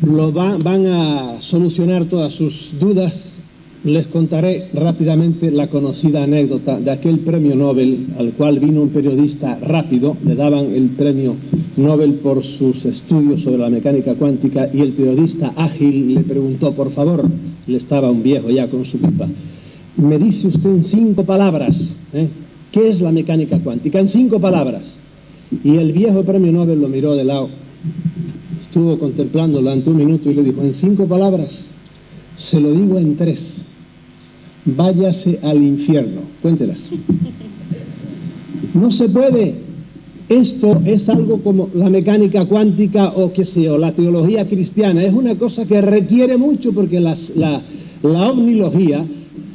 van a solucionar todas sus dudas. Les contaré rápidamente la conocida anécdota de aquel premio Nobel al cual vino un periodista rápido. Le daban el premio Nobel por sus estudios sobre la mecánica cuántica y el periodista ágil le preguntó, por favor, le estaba un viejo ya con su pipa, me dice usted en 5 palabras, ¿qué es la mecánica cuántica? En 5 palabras. Y el viejo premio Nobel lo miró de lado, estuvo contemplándolo durante un minuto y le dijo, en 5 palabras, se lo digo en 3, váyase al infierno. Cuéntelas. No se puede. Esto es algo como la mecánica cuántica o qué sé yo, la teología cristiana. Es una cosa que requiere mucho porque la omnilogía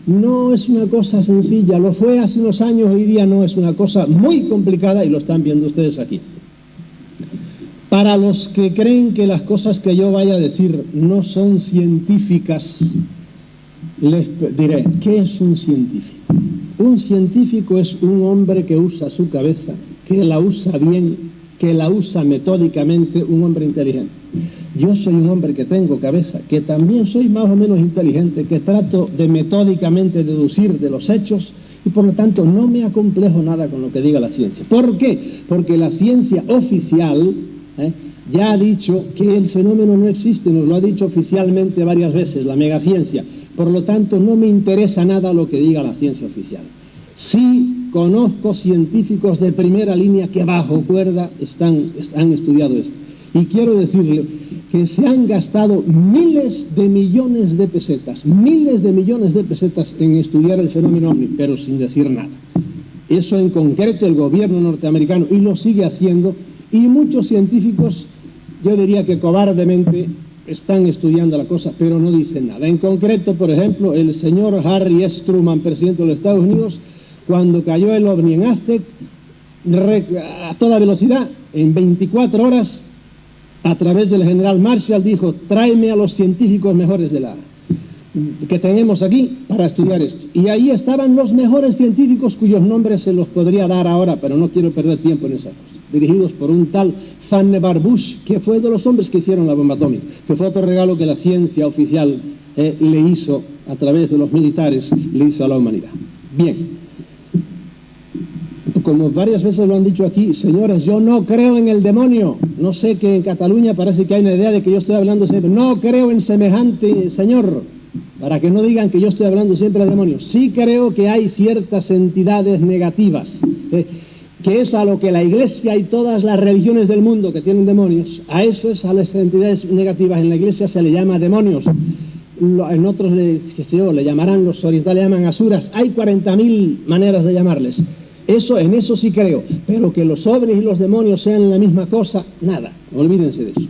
no es una cosa sencilla. Lo fue hace unos años, hoy día no, es una cosa muy complicada y lo están viendo ustedes aquí. Para los que creen que las cosas que yo vaya a decir no son científicas, les diré, ¿qué es un científico? Un científico es un hombre que usa su cabeza, que la usa bien, que la usa metódicamente, un hombre inteligente. Yo soy un hombre que tengo cabeza, que también soy más o menos inteligente, que trato de metódicamente deducir de los hechos y por lo tanto no me acomplejo nada con lo que diga la ciencia. ¿Por qué? Porque la ciencia oficial ya ha dicho que el fenómeno no existe, nos lo ha dicho oficialmente varias veces, la megaciencia. Por lo tanto, no me interesa nada lo que diga la ciencia oficial. Sí conozco científicos de primera línea que bajo cuerda han estudiado esto. Y quiero decirle que se han gastado miles de millones de pesetas en estudiar el fenómeno ovni, pero sin decir nada. Eso en concreto el gobierno norteamericano, y lo sigue haciendo, y muchos científicos, yo diría que cobardemente, están estudiando la cosa, pero no dicen nada. En concreto, por ejemplo, el señor Harry S. Truman, presidente de los Estados Unidos, cuando cayó el ovni en Aztec, a toda velocidad, en 24 horas, a través del general Marshall, dijo, tráeme a los científicos mejores que tenemos aquí para estudiar esto. Y ahí estaban los mejores científicos cuyos nombres se los podría dar ahora, pero no quiero perder tiempo en esas cosas. Dirigidos por un tal Vannevar Bush, que fue de los hombres que hicieron la bomba atómica, que fue otro regalo que la ciencia oficial le hizo, a través de los militares, le hizo a la humanidad. Bien, como varias veces lo han dicho aquí, señores, yo no creo en el demonio. No sé, que en Cataluña parece que hay una idea de que yo estoy hablando siempre. No creo en semejante señor, para que no digan que yo estoy hablando siempre de demonios. Sí creo que hay ciertas entidades negativas, que es a lo que la Iglesia y todas las religiones del mundo que tienen demonios, a eso es a las entidades negativas. En la Iglesia se le llama demonios, en otros le llamarán, los orientales llaman asuras. Hay 40.000 maneras de llamarles. En eso sí creo, pero que los ovnis y los demonios sean la misma cosa, nada, olvídense de eso.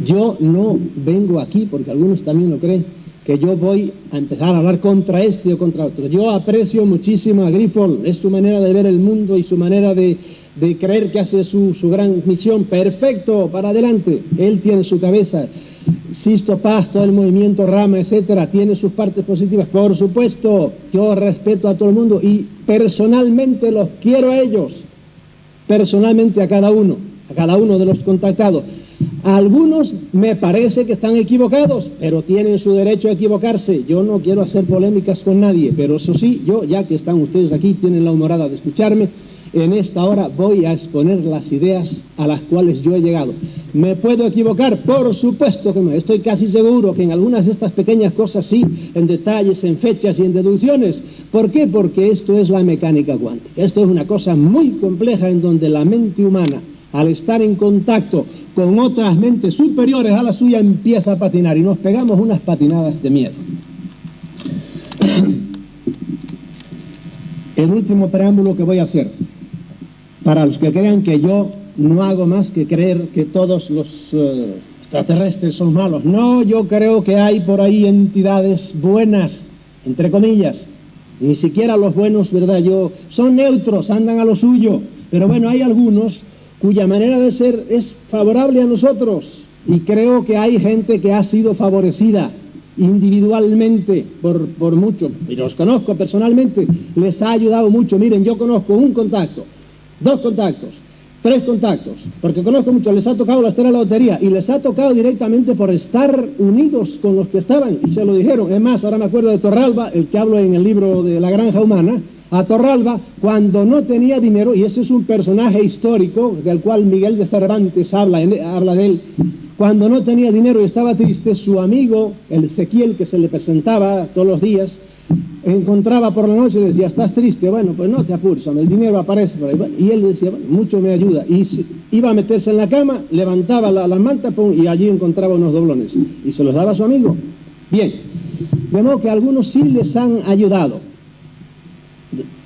Yo no vengo aquí, porque algunos también lo creen, que yo voy a empezar a hablar contra este o contra otro. Yo aprecio muchísimo a Grifold, es su manera de ver el mundo y su manera de creer que hace su gran misión. Perfecto, para adelante, él tiene su cabeza. Sisto Paz, todo el movimiento Rama, etcétera, tiene sus partes positivas, por supuesto. Yo respeto a todo el mundo y personalmente los quiero a ellos, personalmente a cada uno de los contactados. Algunos me parece que están equivocados, pero tienen su derecho a equivocarse. Yo no quiero hacer polémicas con nadie, pero eso sí, yo, ya que están ustedes aquí, tienen la humorada de escucharme, en esta hora voy a exponer las ideas a las cuales yo he llegado. ¿Me puedo equivocar? Por supuesto que no. Estoy casi seguro que en algunas de estas pequeñas cosas sí, en detalles, en fechas y en deducciones. ¿Por qué? Porque esto es la mecánica cuántica. Esto es una cosa muy compleja en donde la mente humana, al estar en contacto con otras mentes superiores a la suya, empieza a patinar y nos pegamos unas patinadas de miedo. El último preámbulo que voy a hacer, para los que crean que yo no hago más que creer que todos los extraterrestres son malos. No, yo creo que hay por ahí entidades buenas, entre comillas. Ni siquiera los buenos, ¿verdad? Son neutros, andan a lo suyo. Pero bueno, hay algunos cuya manera de ser es favorable a nosotros. Y creo que hay gente que ha sido favorecida individualmente por mucho. Y los conozco personalmente, les ha ayudado mucho. Miren, yo conozco un contacto, 2 contactos, 3 contactos, porque conozco mucho, les ha tocado la la lotería y les ha tocado directamente por estar unidos con los que estaban y se lo dijeron. Es más, ahora me acuerdo de Torralba, el que hablo en el libro de La Granja Humana. A Torralba, cuando no tenía dinero, y ese es un personaje histórico del cual Miguel de Cervantes habla de él, cuando no tenía dinero y estaba triste, su amigo, el Ezequiel, que se le presentaba todos los días, encontraba por la noche y le decía, ¿estás triste? Bueno, pues no te apures, el dinero aparece por ahí. Bueno, y él decía, bueno, mucho me ayuda. Y iba a meterse en la cama, levantaba la manta, pum, y allí encontraba unos doblones. Y se los daba a su amigo. Bien, de modo que a algunos sí les han ayudado.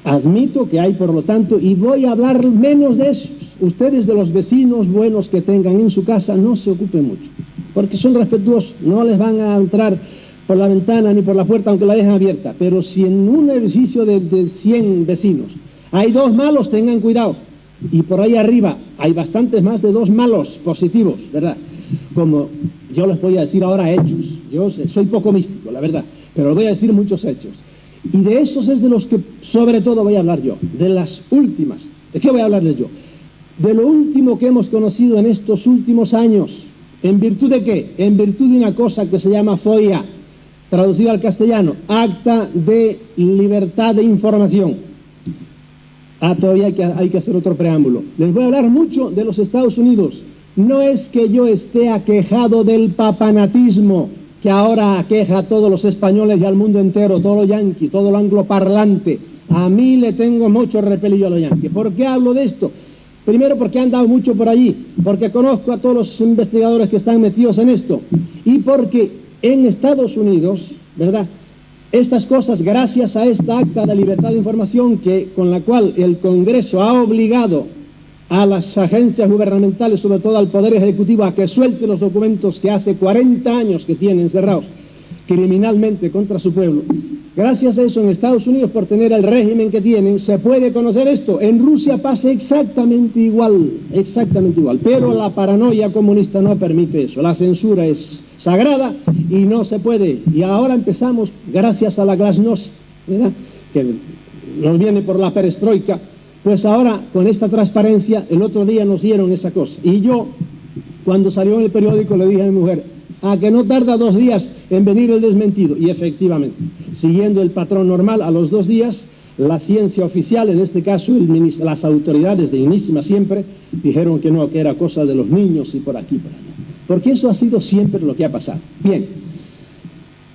Admito que hay, por lo tanto, y voy a hablar menos de eso. Ustedes, de los vecinos buenos que tengan en su casa, no se ocupen mucho, porque son respetuosos, no les van a entrar por la ventana ni por la puerta, aunque la dejen abierta. Pero si en un edificio de 100 vecinos hay 2 malos, tengan cuidado. Y por ahí arriba hay bastantes más de 2 malos positivos, ¿verdad? Como yo les voy a decir ahora hechos. Yo soy poco místico, la verdad, pero les voy a decir muchos hechos. Y de esos es de los que sobre todo voy a hablar yo, de las últimas. ¿De qué voy a hablarles yo? De lo último que hemos conocido en estos últimos años. ¿En virtud de qué? En virtud de una cosa que se llama FOIA, traducida al castellano, Acta de Libertad de Información. Todavía hay que hacer otro preámbulo. Les voy a hablar mucho de los Estados Unidos. No es que yo esté aquejado del papanatismo, que ahora aqueja a todos los españoles y al mundo entero, todo lo yanqui, todo lo angloparlante. A mí le tengo mucho repelillo a los yanquis. ¿Por qué hablo de esto? Primero, porque he andado mucho por allí, porque conozco a todos los investigadores que están metidos en esto, y porque en Estados Unidos, ¿verdad?, estas cosas, gracias a esta Acta de Libertad de Información, con la cual el Congreso ha obligado a las agencias gubernamentales, sobre todo al Poder Ejecutivo, a que suelte los documentos que hace 40 años que tienen cerrados criminalmente contra su pueblo. Gracias a eso, en Estados Unidos, por tener el régimen que tienen, se puede conocer esto. En Rusia pasa exactamente igual, pero la paranoia comunista no permite eso. La censura es sagrada y no se puede. Y ahora empezamos, gracias a la glasnost, ¿verdad?, que nos viene por la perestroika. Pues ahora, con esta transparencia, el otro día nos dieron esa cosa. Y yo, cuando salió en el periódico, le dije a mi mujer, a que no tarda 2 días en venir el desmentido. Y efectivamente, siguiendo el patrón normal, a los 2 días, la ciencia oficial, en este caso las autoridades de Unísima siempre, dijeron que no, que era cosa de los niños y por aquí, por allá. Porque eso ha sido siempre lo que ha pasado. Bien,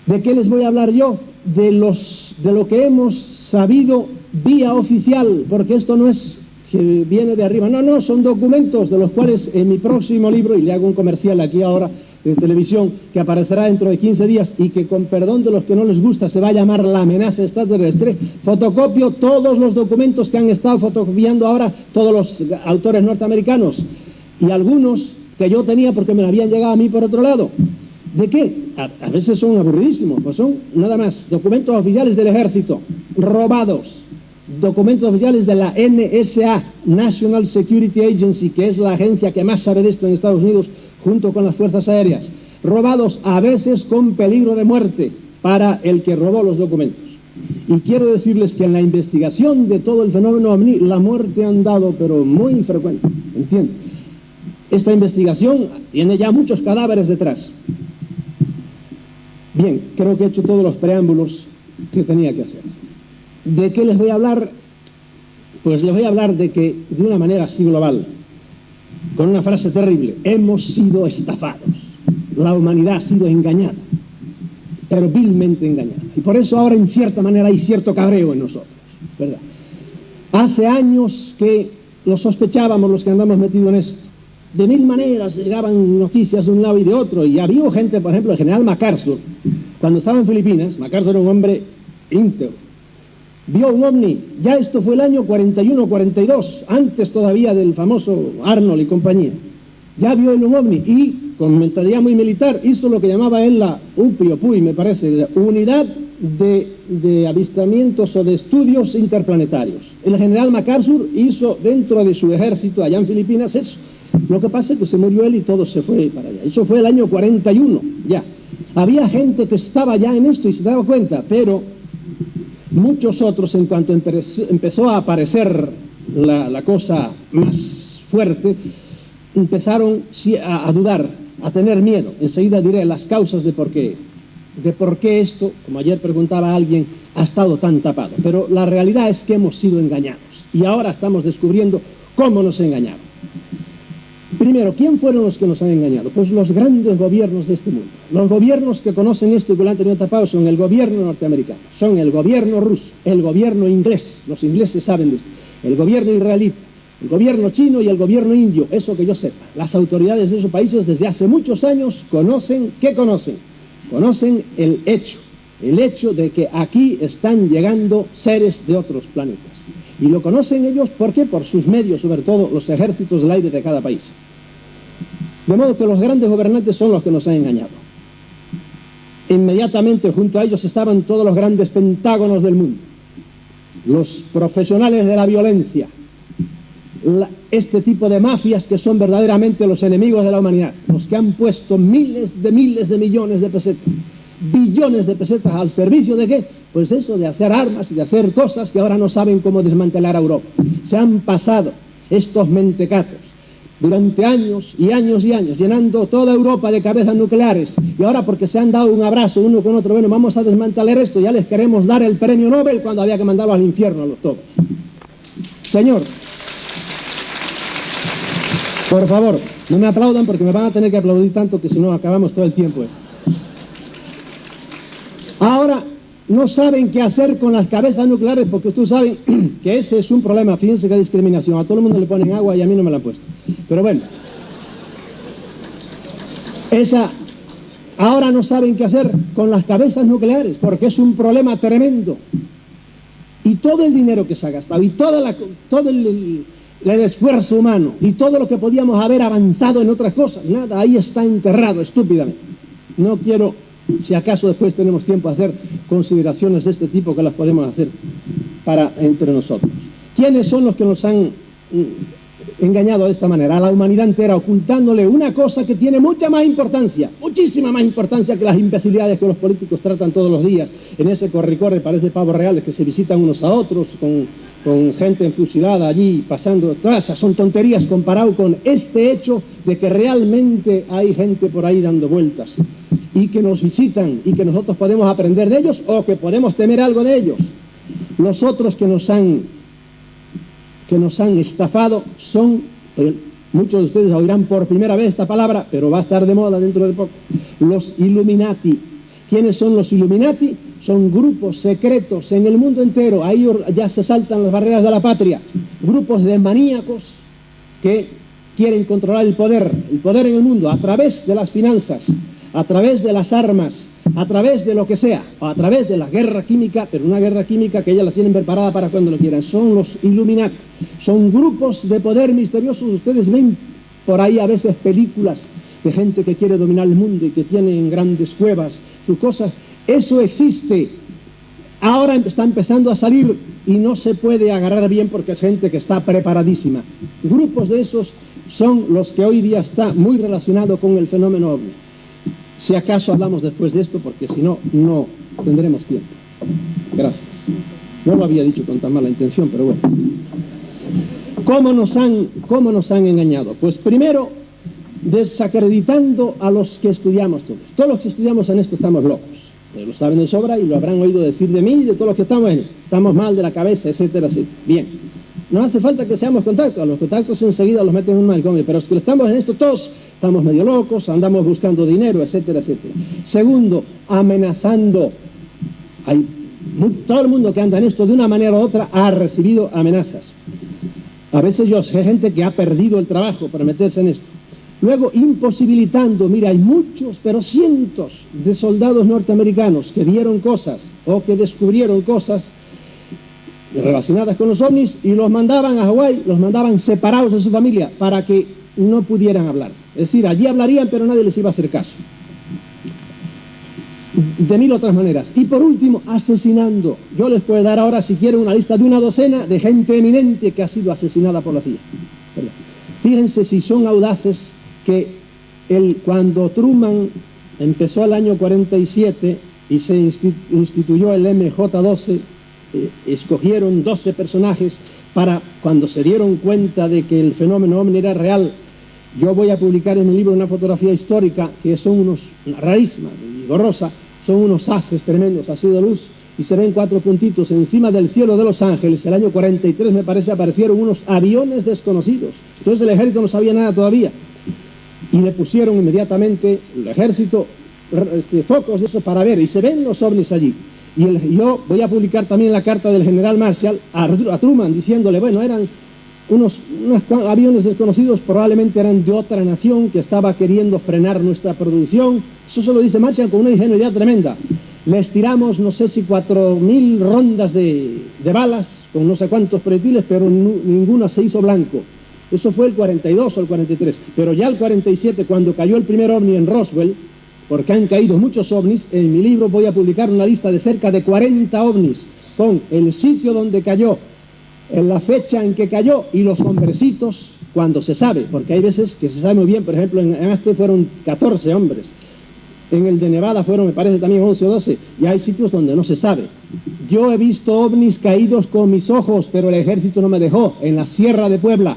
¿de qué les voy a hablar yo? De lo que hemos sabido vía oficial, porque esto no es que viene de arriba, no, son documentos de los cuales en mi próximo libro, y le hago un comercial aquí ahora de televisión, que aparecerá dentro de 15 días y que, con perdón de los que no les gusta, se va a llamar La amenaza extraterrestre, fotocopio todos los documentos que han estado fotocopiando ahora todos los autores norteamericanos y algunos que yo tenía porque me habían llegado a mí por otro lado. ¿De qué? A veces son aburridísimos, pues son nada más documentos oficiales del ejército robados, documentos oficiales de la NSA, National Security Agency, que es la agencia que más sabe de esto en Estados Unidos, junto con las fuerzas aéreas, robados a veces con peligro de muerte para el que robó los documentos. Y quiero decirles que en la investigación de todo el fenómeno OVNI, la muerte han dado, pero muy infrecuente, ¿entienden? Esta investigación tiene ya muchos cadáveres detrás. Bien, creo que he hecho todos los preámbulos que tenía que hacer. ¿De qué les voy a hablar? Pues les voy a hablar de que, de una manera así global, con una frase terrible, hemos sido estafados. La humanidad ha sido engañada, pero vilmente engañada. Y por eso ahora, en cierta manera, hay cierto cabreo en nosotros, ¿verdad? Hace años que lo sospechábamos los que andamos metidos en esto. De 1000 maneras llegaban noticias de un lado y de otro, y había gente, por ejemplo, el general MacArthur, cuando estaba en Filipinas. MacArthur era un hombre íntegro, vio un ovni, ya esto fue el año 41-42, antes todavía del famoso Arnold y compañía, ya vio un ovni y, con mentalidad muy militar, hizo lo que llamaba él la UPI, me parece, la Unidad de Avistamientos o de Estudios Interplanetarios. El general MacArthur hizo dentro de su ejército allá en Filipinas eso. Lo que pasa es que se murió él y todo se fue para allá. Eso fue el año 41, ya. Había gente que estaba ya en esto y se daba cuenta, pero muchos otros, en cuanto empezó a aparecer la cosa más fuerte, empezaron a dudar, a tener miedo. Enseguida diré las causas de por qué esto, como ayer preguntaba alguien, ha estado tan tapado. Pero la realidad es que hemos sido engañados y ahora estamos descubriendo cómo nos engañaron. Primero, ¿quién fueron los que nos han engañado? Pues los grandes gobiernos de este mundo. Los gobiernos que conocen esto y que lo han tenido tapado son el gobierno norteamericano, son el gobierno ruso, el gobierno inglés, los ingleses saben de esto, el gobierno israelí, el gobierno chino y el gobierno indio, eso que yo sepa. Las autoridades de esos países desde hace muchos años conocen, ¿qué conocen? Conocen el hecho de que aquí están llegando seres de otros planetas. Y lo conocen ellos, ¿por qué? Por sus medios, sobre todo los ejércitos del aire de cada país. De modo que los grandes gobernantes son los que nos han engañado. Inmediatamente junto a ellos estaban todos los grandes pentágonos del mundo, los profesionales de la violencia, este tipo de mafias que son verdaderamente los enemigos de la humanidad, los que han puesto miles de millones de pesetas, billones de pesetas al servicio de ¿qué? Pues eso, de hacer armas y de hacer cosas que ahora no saben cómo desmantelar a Europa. Se han pasado estos mentecatos durante años y años y años, llenando toda Europa de cabezas nucleares, y ahora porque se han dado un abrazo uno con otro, bueno, vamos a desmantelar esto, ya les queremos dar el premio Nobel cuando había que mandarlos al infierno a los todos. Señor, por favor, no me aplaudan porque me van a tener que aplaudir tanto que si no acabamos todo el tiempo. Ahora no saben qué hacer con las cabezas nucleares porque ustedes saben que ese es un problema. Fíjense qué discriminación. A todo el mundo le ponen agua y a mí no me la han puesto. Pero bueno, ahora no saben qué hacer con las cabezas nucleares porque es un problema tremendo. Y todo el dinero que se ha gastado y todo el esfuerzo humano y todo lo que podíamos haber avanzado en otras cosas, nada, ahí está enterrado estúpidamente. No quiero, si acaso después tenemos tiempo a hacer consideraciones de este tipo que las podemos hacer entre nosotros. ¿Quiénes son los que nos han engañado de esta manera? A la humanidad entera, ocultándole una cosa que tiene mucha más importancia, muchísima más importancia que las imbecilidades que los políticos tratan todos los días en ese corre-corre, parece pavos reales que se visitan unos a otros con gente enfusilada allí, pasando, todas esas son tonterías comparado con este hecho de que realmente hay gente por ahí dando vueltas y que nos visitan y que nosotros podemos aprender de ellos o que podemos temer algo de ellos. Los otros que nos han estafado son, muchos de ustedes oirán por primera vez esta palabra, pero va a estar de moda dentro de poco, los Illuminati. ¿Quiénes son los Illuminati? Son grupos secretos en el mundo entero, ahí ya se saltan las barreras de la patria, grupos de maníacos que quieren controlar el poder en el mundo a través de las finanzas, a través de las armas, a través de lo que sea, o a través de la guerra química, pero una guerra química que ellas la tienen preparada para cuando lo quieran. Son los Illuminati, son grupos de poder misteriosos. Ustedes ven por ahí a veces películas de gente que quiere dominar el mundo y que tienen grandes cuevas, sus cosas. Eso existe. Ahora está empezando a salir y no se puede agarrar bien porque es gente que está preparadísima. Grupos de esos son los que hoy día está muy relacionado con el fenómeno OVNI. Si acaso hablamos después de esto, porque si no, no tendremos tiempo. Gracias. No lo había dicho con tan mala intención, pero bueno. ¿Cómo nos han engañado? Pues primero, desacreditando a los que estudiamos todos. Todos los que estudiamos en esto estamos locos. Lo saben de sobra y lo habrán oído decir de mí y de todos los que estamos en esto. Estamos mal de la cabeza, etcétera, etcétera. Bien. No hace falta que seamos contactos. A los contactos enseguida los meten en un manicomio, pero los que estamos en esto todos estamos medio locos, andamos buscando dinero, etcétera, etcétera. Segundo, amenazando. Todo el mundo que anda en esto de una manera u otra ha recibido amenazas. A veces yo sé gente que ha perdido el trabajo para meterse en esto. Luego, imposibilitando, mira, hay muchos, pero cientos de soldados norteamericanos que vieron cosas o que descubrieron cosas relacionadas con los ovnis y los mandaban a Hawái, los mandaban separados de su familia para que no pudieran hablar. Es decir, allí hablarían, pero nadie les iba a hacer caso. De mil otras maneras. Y por último, asesinando. Yo les puedo dar ahora, si quieren, una lista de una docena de gente eminente que ha sido asesinada por la CIA. Fíjense si son audaces que cuando Truman empezó el año 47 y se instituyó el MJ-12, escogieron 12 personajes para cuando se dieron cuenta de que el fenómeno ovni era real. Yo voy a publicar en mi libro una fotografía histórica que son unos, rarísima y borrosa, son unos haces tremendos, así de luz, y se ven 4 puntitos encima del cielo de Los Ángeles. El año 43 me parece aparecieron unos aviones desconocidos. Entonces el ejército no sabía nada todavía y le pusieron inmediatamente el ejército focos de eso para ver, y se ven los ovnis allí. Y yo voy a publicar también la carta del general Marshall a Truman diciéndole, bueno, eran unos aviones desconocidos, probablemente eran de otra nación que estaba queriendo frenar nuestra producción. Eso se lo dice Marshall con una ingenuidad tremenda. Les tiramos no sé si 4.000 rondas de balas con no sé cuántos proyectiles, pero ninguna se hizo blanco. Eso fue el 42 o el 43, pero ya el 47, cuando cayó el primer ovni en Roswell, porque han caído muchos ovnis, en mi libro voy a publicar una lista de cerca de 40 ovnis, con el sitio donde cayó, en la fecha en que cayó y los hombrecitos cuando se sabe, porque hay veces que se sabe muy bien. Por ejemplo, en este fueron 14 hombres, en el de Nevada fueron, me parece, también 11 o 12, y hay sitios donde no se sabe. Yo he visto ovnis caídos con mis ojos, pero el ejército no me dejó, en la Sierra de Puebla,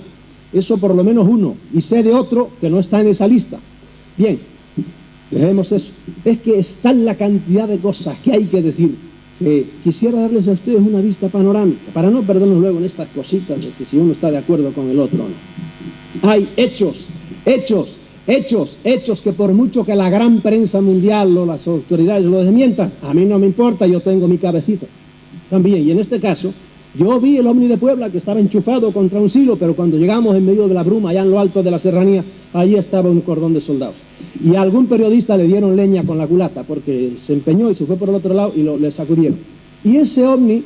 eso por lo menos uno, y sé de otro que no está en esa lista. Bien, dejemos eso. Es que está la cantidad de cosas que hay que decir, que quisiera darles a ustedes una vista panorámica, para no perdernos luego en estas cositas de que si uno está de acuerdo con el otro o no. Hay hechos que por mucho que la gran prensa mundial o las autoridades lo desmientan, a mí no me importa, yo tengo mi cabecita también. Y en este caso, yo vi el ovni de Puebla que estaba enchufado contra un silo, pero cuando llegamos en medio de la bruma, allá en lo alto de la serranía, allí estaba un cordón de soldados. Y a algún periodista le dieron leña con la culata, porque se empeñó y se fue por el otro lado y le sacudieron. Y ese ovni,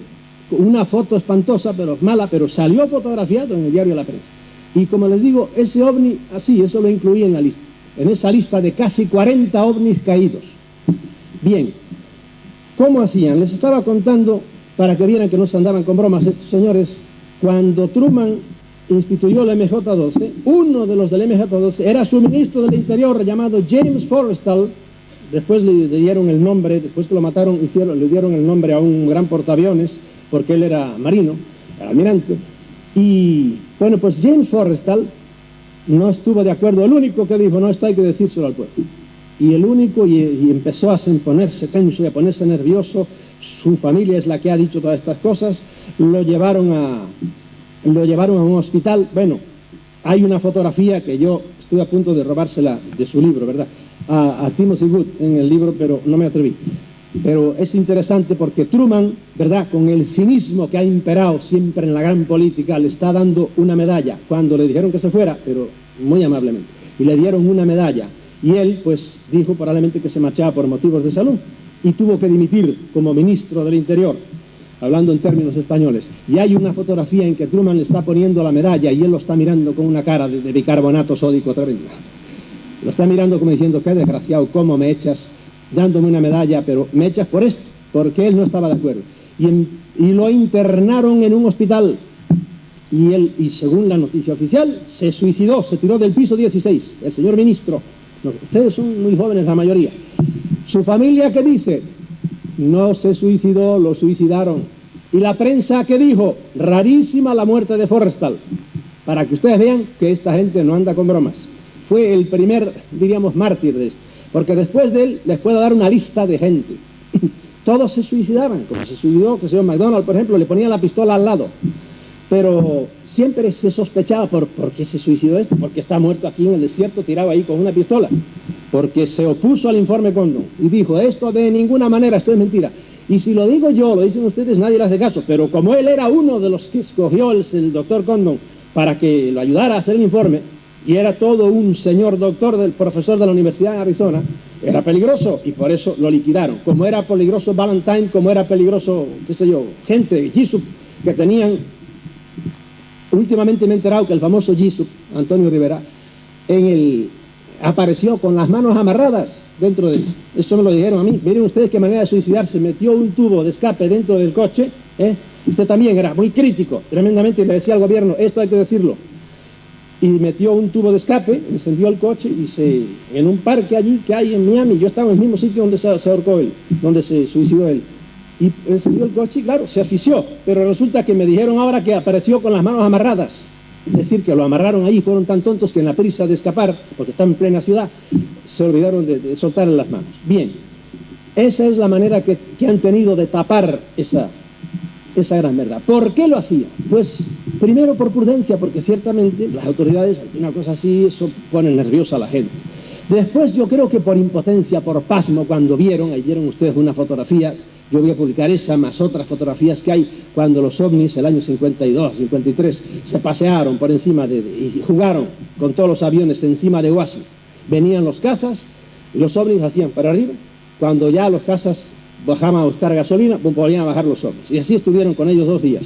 una foto espantosa, pero mala, pero salió fotografiado en el diario La Prensa. Y como les digo, ese ovni, así, eso lo incluí en la lista, en esa lista de casi 40 ovnis caídos. Bien, ¿cómo hacían? Les estaba contando, para que vieran que no se andaban con bromas estos señores, cuando Truman instituyó el MJ-12, uno de los del MJ-12 era su ministro del Interior llamado James Forrestal. Después le dieron el nombre, después que lo mataron, le dieron el nombre a un gran portaaviones, porque él era marino, era almirante. Y bueno, pues James Forrestal no estuvo de acuerdo, el único que dijo, no, esto hay que decírselo al pueblo. Y el único, y empezó a ponerse tenso y a ponerse nervioso. Su familia es la que ha dicho todas estas cosas. Lo llevaron a un hospital. Bueno, hay una fotografía que yo estuve a punto de robársela de su libro, ¿verdad? A Timothy Good en el libro, pero no me atreví. Pero es interesante porque Truman, ¿verdad?, con el cinismo que ha imperado siempre en la gran política, le está dando una medalla cuando le dijeron que se fuera, pero muy amablemente, y le dieron una medalla, y él pues dijo probablemente que se marchaba por motivos de salud y tuvo que dimitir como ministro del Interior, hablando en términos españoles. Y hay una fotografía en que Truman le está poniendo la medalla y él lo está mirando con una cara de bicarbonato sódico tremenda. Lo está mirando como diciendo, qué desgraciado, cómo me echas, dándome una medalla, pero me echas por esto, porque él no estaba de acuerdo. Y lo internaron en un hospital, y según la noticia oficial, se suicidó, se tiró del piso 16, el señor ministro. No, ustedes son muy jóvenes la mayoría. Su familia, ¿qué dice? No se suicidó, lo suicidaron. Y la prensa, ¿qué dijo? Rarísima la muerte de Forrestal. Para que ustedes vean que esta gente no anda con bromas. Fue el primer, diríamos, mártir de esto. Porque después de él les puedo dar una lista de gente. Todos se suicidaban, como se suicidó, que el señor McDonald, por ejemplo, le ponía la pistola al lado. Pero siempre se sospechaba por qué se suicidó esto, porque está muerto aquí en el desierto, tirado ahí con una pistola. Porque se opuso al informe Condon y dijo, esto de ninguna manera, esto es mentira. Y si lo digo yo, lo dicen ustedes, nadie le hace caso. Pero como él era uno de los que escogió el doctor Condon para que lo ayudara a hacer el informe, y era todo un señor doctor, del profesor de la Universidad de Arizona, era peligroso y por eso lo liquidaron. Como era peligroso Valentine, como era peligroso, qué sé yo, gente, Jessup, que tenían... Últimamente me he enterado que el famoso Jessup, Antonio Rivera, apareció con las manos amarradas dentro de él. Eso me lo dijeron a mí. Miren ustedes qué manera de suicidarse. Metió un tubo de escape dentro del coche. Usted también era muy crítico, tremendamente, y le decía al gobierno, esto hay que decirlo. Y metió un tubo de escape, encendió el coche y en un parque allí que hay en Miami, yo estaba en el mismo sitio donde se ahorcó él, donde se suicidó él. Y encendió el coche y claro, se asfixió, pero resulta que me dijeron ahora que apareció con las manos amarradas. Es decir, que lo amarraron ahí, fueron tan tontos que en la prisa de escapar, porque están en plena ciudad, se olvidaron de soltarle las manos. Bien, esa es la manera que han tenido de tapar esa gran verdad. ¿Por qué lo hacían? Pues primero por prudencia, porque ciertamente las autoridades, una cosa así, eso pone nerviosa a la gente. Después yo creo que por impotencia, por pasmo, cuando vieron, ahí vieron ustedes una fotografía, yo voy a publicar esa más otras fotografías que hay, cuando los ovnis, el año 52, 53, se pasearon por encima y jugaron con todos los aviones encima de Oasis. Venían los cazas y los ovnis hacían para arriba. Cuando ya los cazas bajaban a buscar gasolina, volvían a bajar los ovnis. Y así estuvieron con ellos 2 días.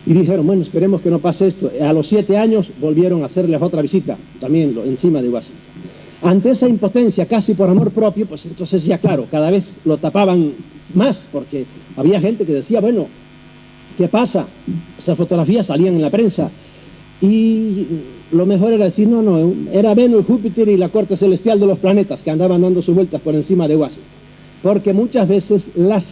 Y dijeron, bueno, esperemos que no pase esto. A los 7 años volvieron a hacerles otra visita, también encima de Oasis. Ante esa impotencia, casi por amor propio, pues entonces ya claro, cada vez lo tapaban más, porque había gente que decía, bueno, ¿qué pasa? Esas fotografías salían en la prensa y lo mejor era decir, no, era Venus, Júpiter y la corte celestial de los planetas que andaban dando sus vueltas por encima de Oasis, porque muchas veces las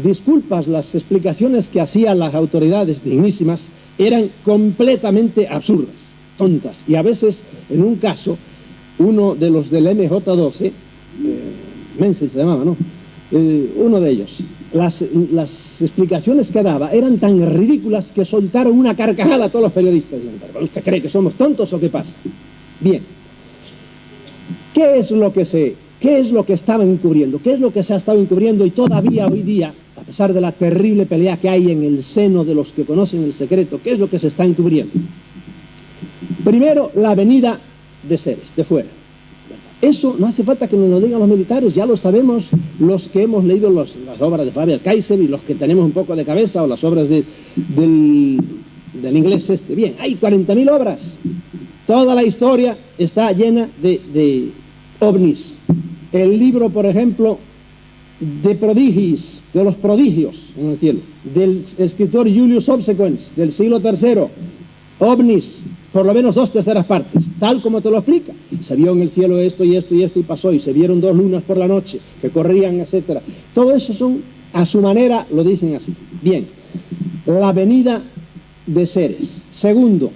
disculpas, las explicaciones que hacían las autoridades dignísimas eran completamente absurdas, tontas, y a veces, en un caso, uno de los del MJ-12, Menzel se llamaba, ¿no? Uno de ellos, las explicaciones que daba eran tan ridículas que soltaron una carcajada a todos los periodistas. ¿Usted cree que somos tontos o qué pasa? Bien, ¿qué es lo que estaban encubriendo? ¿Qué es lo que se ha estado encubriendo? Y todavía hoy día, a pesar de la terrible pelea que hay en el seno de los que conocen el secreto, ¿qué es lo que se está encubriendo? Primero, la venida de seres de fuera. Eso no hace falta que nos lo digan los militares, ya lo sabemos los que hemos leído las obras de Faber-Kaiser y los que tenemos un poco de cabeza, o las obras del inglés este. Bien, hay 40.000 obras. Toda la historia está llena de ovnis. El libro, por ejemplo, de Prodigis, de los prodigios en el cielo, del escritor Julius Obsequens, del siglo III, ovnis, por lo menos 2/3 partes, tal como te lo explica. Se vio en el cielo esto y esto y esto y pasó, y se vieron 2 lunas por la noche que corrían, etcétera. Todo eso son, a su manera, lo dicen así. Bien, la venida de seres. Segundo,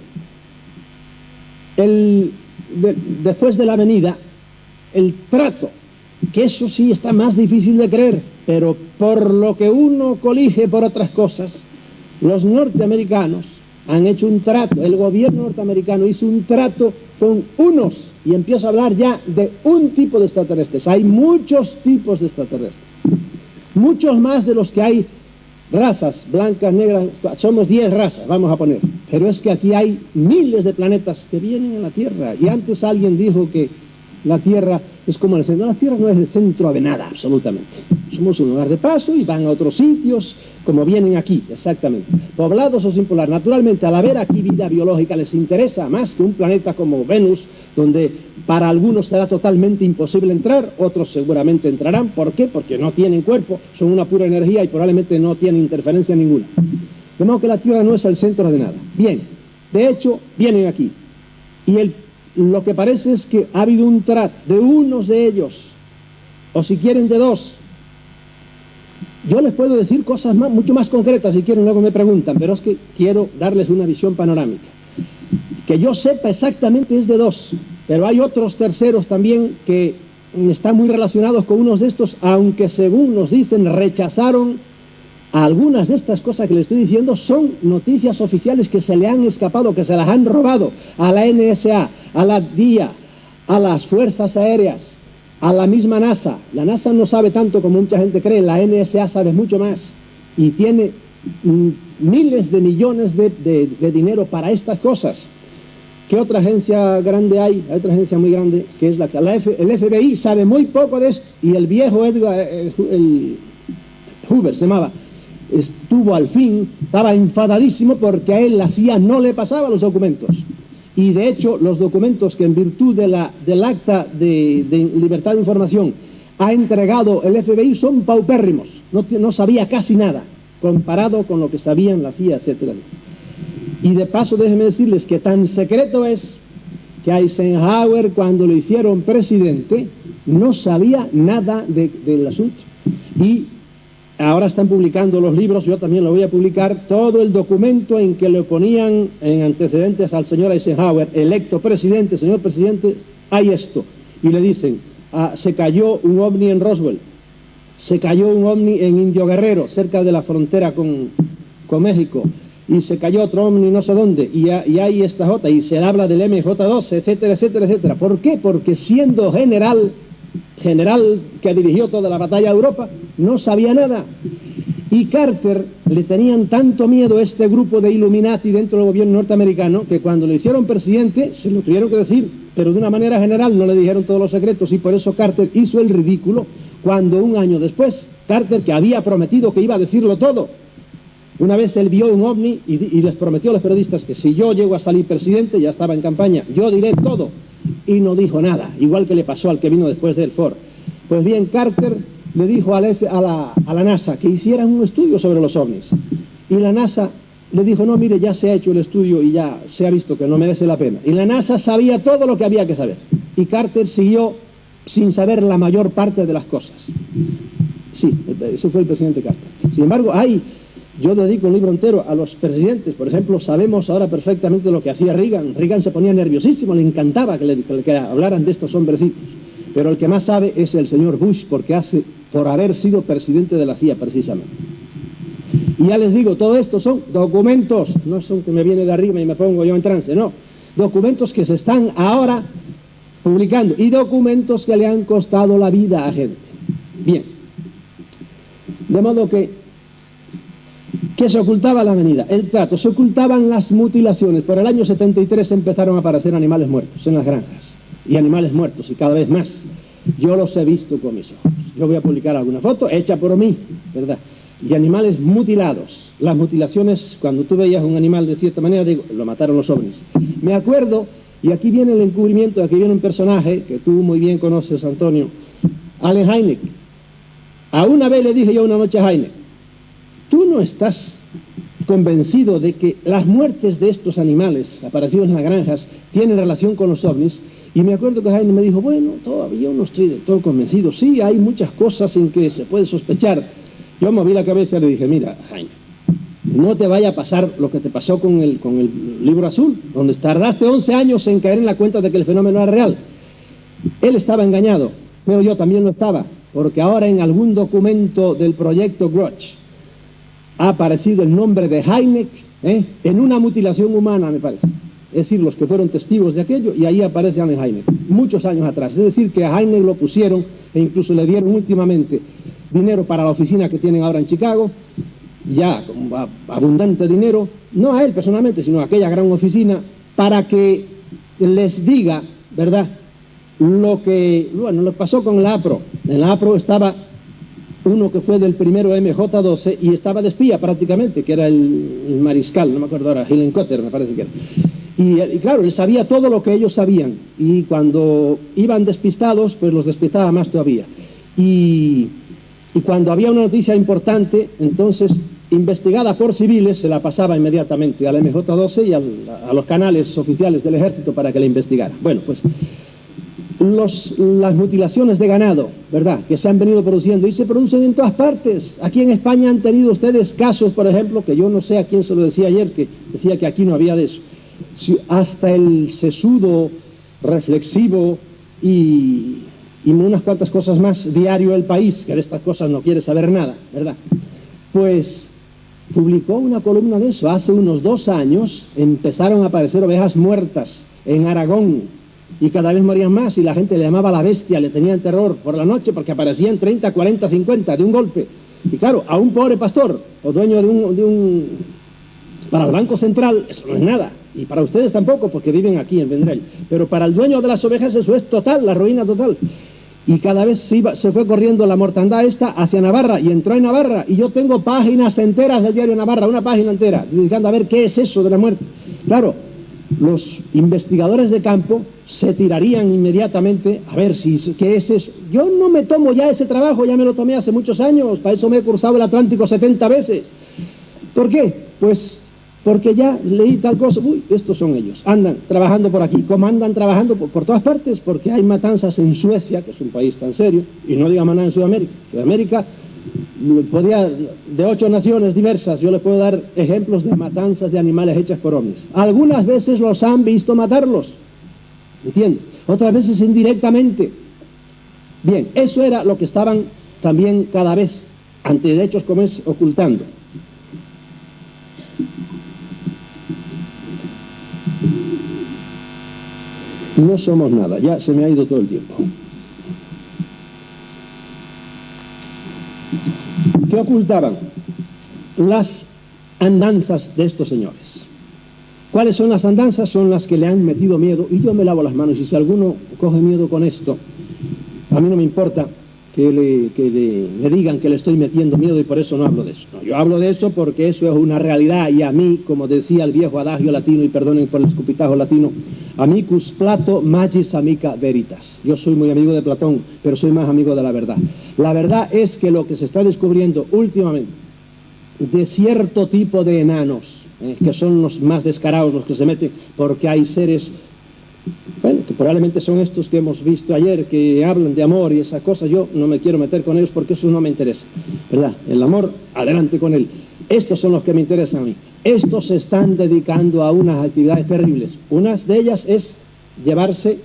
después de la venida, el trato, que eso sí está más difícil de creer, pero por lo que uno colige por otras cosas, los norteamericanos han hecho un trato, el gobierno norteamericano hizo un trato con unos, y empiezo a hablar ya de un tipo de extraterrestres. Hay muchos tipos de extraterrestres, muchos más de los que hay razas, blancas, negras, somos 10 razas, vamos a poner, pero es que aquí hay miles de planetas que vienen a la Tierra, y antes alguien dijo que la Tierra es como el centro. La Tierra no es el centro de nada, absolutamente. Somos un lugar de paso y van a otros sitios, como vienen aquí, exactamente. Poblados o sin poblar. Naturalmente, al haber aquí vida biológica, les interesa más que un planeta como Venus, donde para algunos será totalmente imposible entrar, otros seguramente entrarán. ¿Por qué? Porque no tienen cuerpo, son una pura energía y probablemente no tienen interferencia ninguna. De modo que la Tierra no es el centro de nada. Bien, de hecho, vienen aquí. Y lo que parece es que ha habido un trato de unos de ellos, o si quieren de 2. Yo les puedo decir cosas mucho más concretas si quieren, luego me preguntan, pero es que quiero darles una visión panorámica. Que yo sepa exactamente es de 2, pero hay otros terceros también que están muy relacionados con unos de estos, aunque según nos dicen rechazaron algunas de estas cosas que les estoy diciendo. Son noticias oficiales que se le han escapado, que se las han robado a la NSA, a la DIA, a las fuerzas aéreas, a la misma NASA. La NASA no sabe tanto como mucha gente cree, la NSA sabe mucho más y tiene miles de millones de dinero para estas cosas. ¿Qué otra agencia grande hay? Hay otra agencia muy grande que es el FBI sabe muy poco de esto, y el viejo Hoover se llamaba, estuvo al fin, estaba enfadadísimo porque a él la CIA no le pasaba los documentos. Y de hecho, los documentos que en virtud del acta de libertad de información ha entregado el FBI son paupérrimos, no sabía casi nada, comparado con lo que sabían la CIA, etc. Y de paso, déjenme decirles que tan secreto es que Eisenhower, cuando lo hicieron presidente, no sabía nada del asunto. Y ahora están publicando los libros, yo también lo voy a publicar, todo el documento en que le ponían en antecedentes al señor Eisenhower, electo presidente, señor presidente, hay esto. Y le dicen, se cayó un ovni en Roswell, se cayó un ovni en Indio Guerrero, cerca de la frontera con México, y se cayó otro ovni no sé dónde, y hay esta J, y se habla del MJ-12, etcétera, etcétera, etcétera. ¿Por qué? Porque siendo general que dirigió toda la batalla de Europa, no sabía nada. Y Carter le tenían tanto miedo a este grupo de Illuminati dentro del gobierno norteamericano que cuando lo hicieron presidente se lo tuvieron que decir, pero de una manera general, no le dijeron todos los secretos, y por eso Carter hizo el ridículo cuando un año después, Carter, que había prometido que iba a decirlo todo, una vez él vio un ovni y les prometió a los periodistas que si yo llego a salir presidente, ya estaba en campaña, yo diré todo, y no dijo nada, igual que le pasó al que vino después de él, Ford. Pues bien, Carter le dijo a la NASA que hicieran un estudio sobre los ovnis, y la NASA le dijo, no, mire, ya se ha hecho el estudio y ya se ha visto que no merece la pena. Y la NASA sabía todo lo que había que saber, y Carter siguió sin saber la mayor parte de las cosas. Sí, eso fue el presidente Carter. Sin embargo, yo dedico un libro entero a los presidentes. Por ejemplo, sabemos ahora perfectamente lo que hacía Reagan. Reagan se ponía nerviosísimo, le encantaba que hablaran de estos hombrecitos. Pero el que más sabe es el señor Bush, por haber sido presidente de la CIA, precisamente. Y ya les digo, todo esto son documentos, no son que me viene de arriba y me pongo yo en trance, no. Documentos que se están ahora publicando, y documentos que le han costado la vida a gente. Bien. De modo que se ocultaba la venida, el trato, se ocultaban las mutilaciones. Por el año 73 empezaron a aparecer animales muertos en las granjas, y animales muertos, y cada vez más. Yo los he visto con mis ojos. Yo voy a publicar alguna foto hecha por mí, ¿verdad? Y animales mutilados. Las mutilaciones, cuando tú veías un animal de cierta manera, digo, lo mataron los ovnis. Me acuerdo, y aquí viene el encubrimiento, aquí viene un personaje que tú muy bien conoces, Antonio, Allen Hynek. A una vez le dije yo una noche a Hynek, ¿tú no estás convencido de que las muertes de estos animales aparecidos en las granjas tienen relación con los ovnis? Y me acuerdo que Jaime me dijo, bueno, todavía no estoy del todo convencido, sí, hay muchas cosas en que se puede sospechar. Yo moví la cabeza y le dije, mira, Jaime, no te vaya a pasar lo que te pasó con el libro azul, donde tardaste 11 años en caer en la cuenta de que el fenómeno era real. Él estaba engañado, pero yo también lo estaba, porque ahora en algún documento del proyecto Grudge ha aparecido el nombre de Hynek, en una mutilación humana, me parece. Es decir, los que fueron testigos de aquello, y ahí aparece Allen Hynek, muchos años atrás. Es decir, que a Hynek lo pusieron, e incluso le dieron últimamente dinero para la oficina que tienen ahora en Chicago, ya con abundante dinero, no a él personalmente, sino a aquella gran oficina, para que les diga, ¿verdad?, lo que pasó con la APRO. En la APRO estaba uno que fue del primero MJ-12 y estaba de espía prácticamente, que era el mariscal, no me acuerdo ahora, Hillenkotter me parece que era. Y claro, él sabía todo lo que ellos sabían, y cuando iban despistados, pues los despistaba más todavía. Y cuando había una noticia importante, entonces, investigada por civiles, se la pasaba inmediatamente al MJ-12 y a los canales oficiales del ejército para que la investigaran. Bueno, pues las mutilaciones de ganado, ¿verdad?, que se han venido produciendo, y se producen en todas partes. Aquí en España han tenido ustedes casos, por ejemplo, que yo no sé a quién se lo decía ayer, que decía que aquí no había de eso. Hasta el sesudo, reflexivo y unas cuantas cosas más, diario El País, que de estas cosas no quiere saber nada, ¿verdad?, pues publicó una columna de eso. Hace unos 2 años empezaron a aparecer ovejas muertas en Aragón, y cada vez morían más, y la gente le llamaba la bestia, le tenían terror por la noche porque aparecían 30, 40, 50 de un golpe. Y claro, a un pobre pastor o dueño de un para el Banco Central eso no es nada, y para ustedes tampoco, porque viven aquí en Vendrell, pero para el dueño de las ovejas eso es total, la ruina total. Y cada vez se fue corriendo la mortandad esta hacia Navarra, y entró en Navarra, y yo tengo páginas enteras del diario Navarra, una página entera, dedicando a ver qué es eso de la muerte. Claro, los investigadores de campo se tirarían inmediatamente a ver qué es eso. Yo no me tomo ya ese trabajo, ya me lo tomé hace muchos años, para eso me he cruzado el Atlántico 70 veces. ¿Por qué? Pues porque ya leí tal cosa, uy, estos son ellos, andan trabajando por aquí, como andan trabajando por todas partes, porque hay matanzas en Suecia, que es un país tan serio, y no digamos nada en Sudamérica. Sudamérica de 8 naciones diversas, yo les puedo dar ejemplos de matanzas de animales hechas por ovnis. Algunas veces los han visto matarlos, ¿entiendes? Otras veces indirectamente. Bien, eso era lo que estaban también cada vez, ante hechos como es, ocultando. No somos nada, ya se me ha ido todo el tiempo. ¿Qué ocultaban? Las andanzas de estos señores. ¿Cuáles son las andanzas? Son las que le han metido miedo, y yo me lavo las manos, y si alguno coge miedo con esto, a mí no me importa que me digan que le estoy metiendo miedo y por eso no hablo de eso. No, yo hablo de eso porque eso es una realidad, y a mí, como decía el viejo adagio latino, y perdonen por el escupitajo latino, amicus Plato magis amica veritas. Yo soy muy amigo de Platón, pero soy más amigo de la verdad. La verdad es que lo que se está descubriendo últimamente de cierto tipo de enanos, que son los más descarados, los que se meten, porque hay seres, bueno, que probablemente son estos que hemos visto ayer, que hablan de amor y esas cosas. Yo no me quiero meter con ellos porque eso no me interesa, ¿verdad? El amor, adelante con él. Estos son los que me interesan a mí. Estos se están dedicando a unas actividades terribles. Una de ellas es llevarse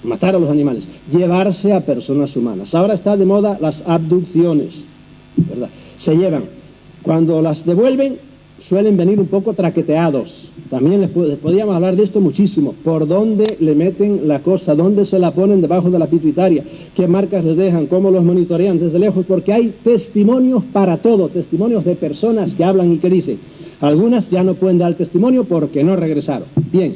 matar a los animales, llevarse a personas humanas. Ahora está de moda las abducciones, ¿verdad? Se llevan. Cuando las devuelven, suelen venir un poco traqueteados. También les podíamos hablar de esto muchísimo. ¿Por dónde le meten la cosa? ¿Dónde se la ponen debajo de la pituitaria? ¿Qué marcas les dejan? ¿Cómo los monitorean desde lejos? Porque hay testimonios para todo, testimonios de personas que hablan y que dicen. Algunas ya no pueden dar testimonio porque no regresaron. Bien,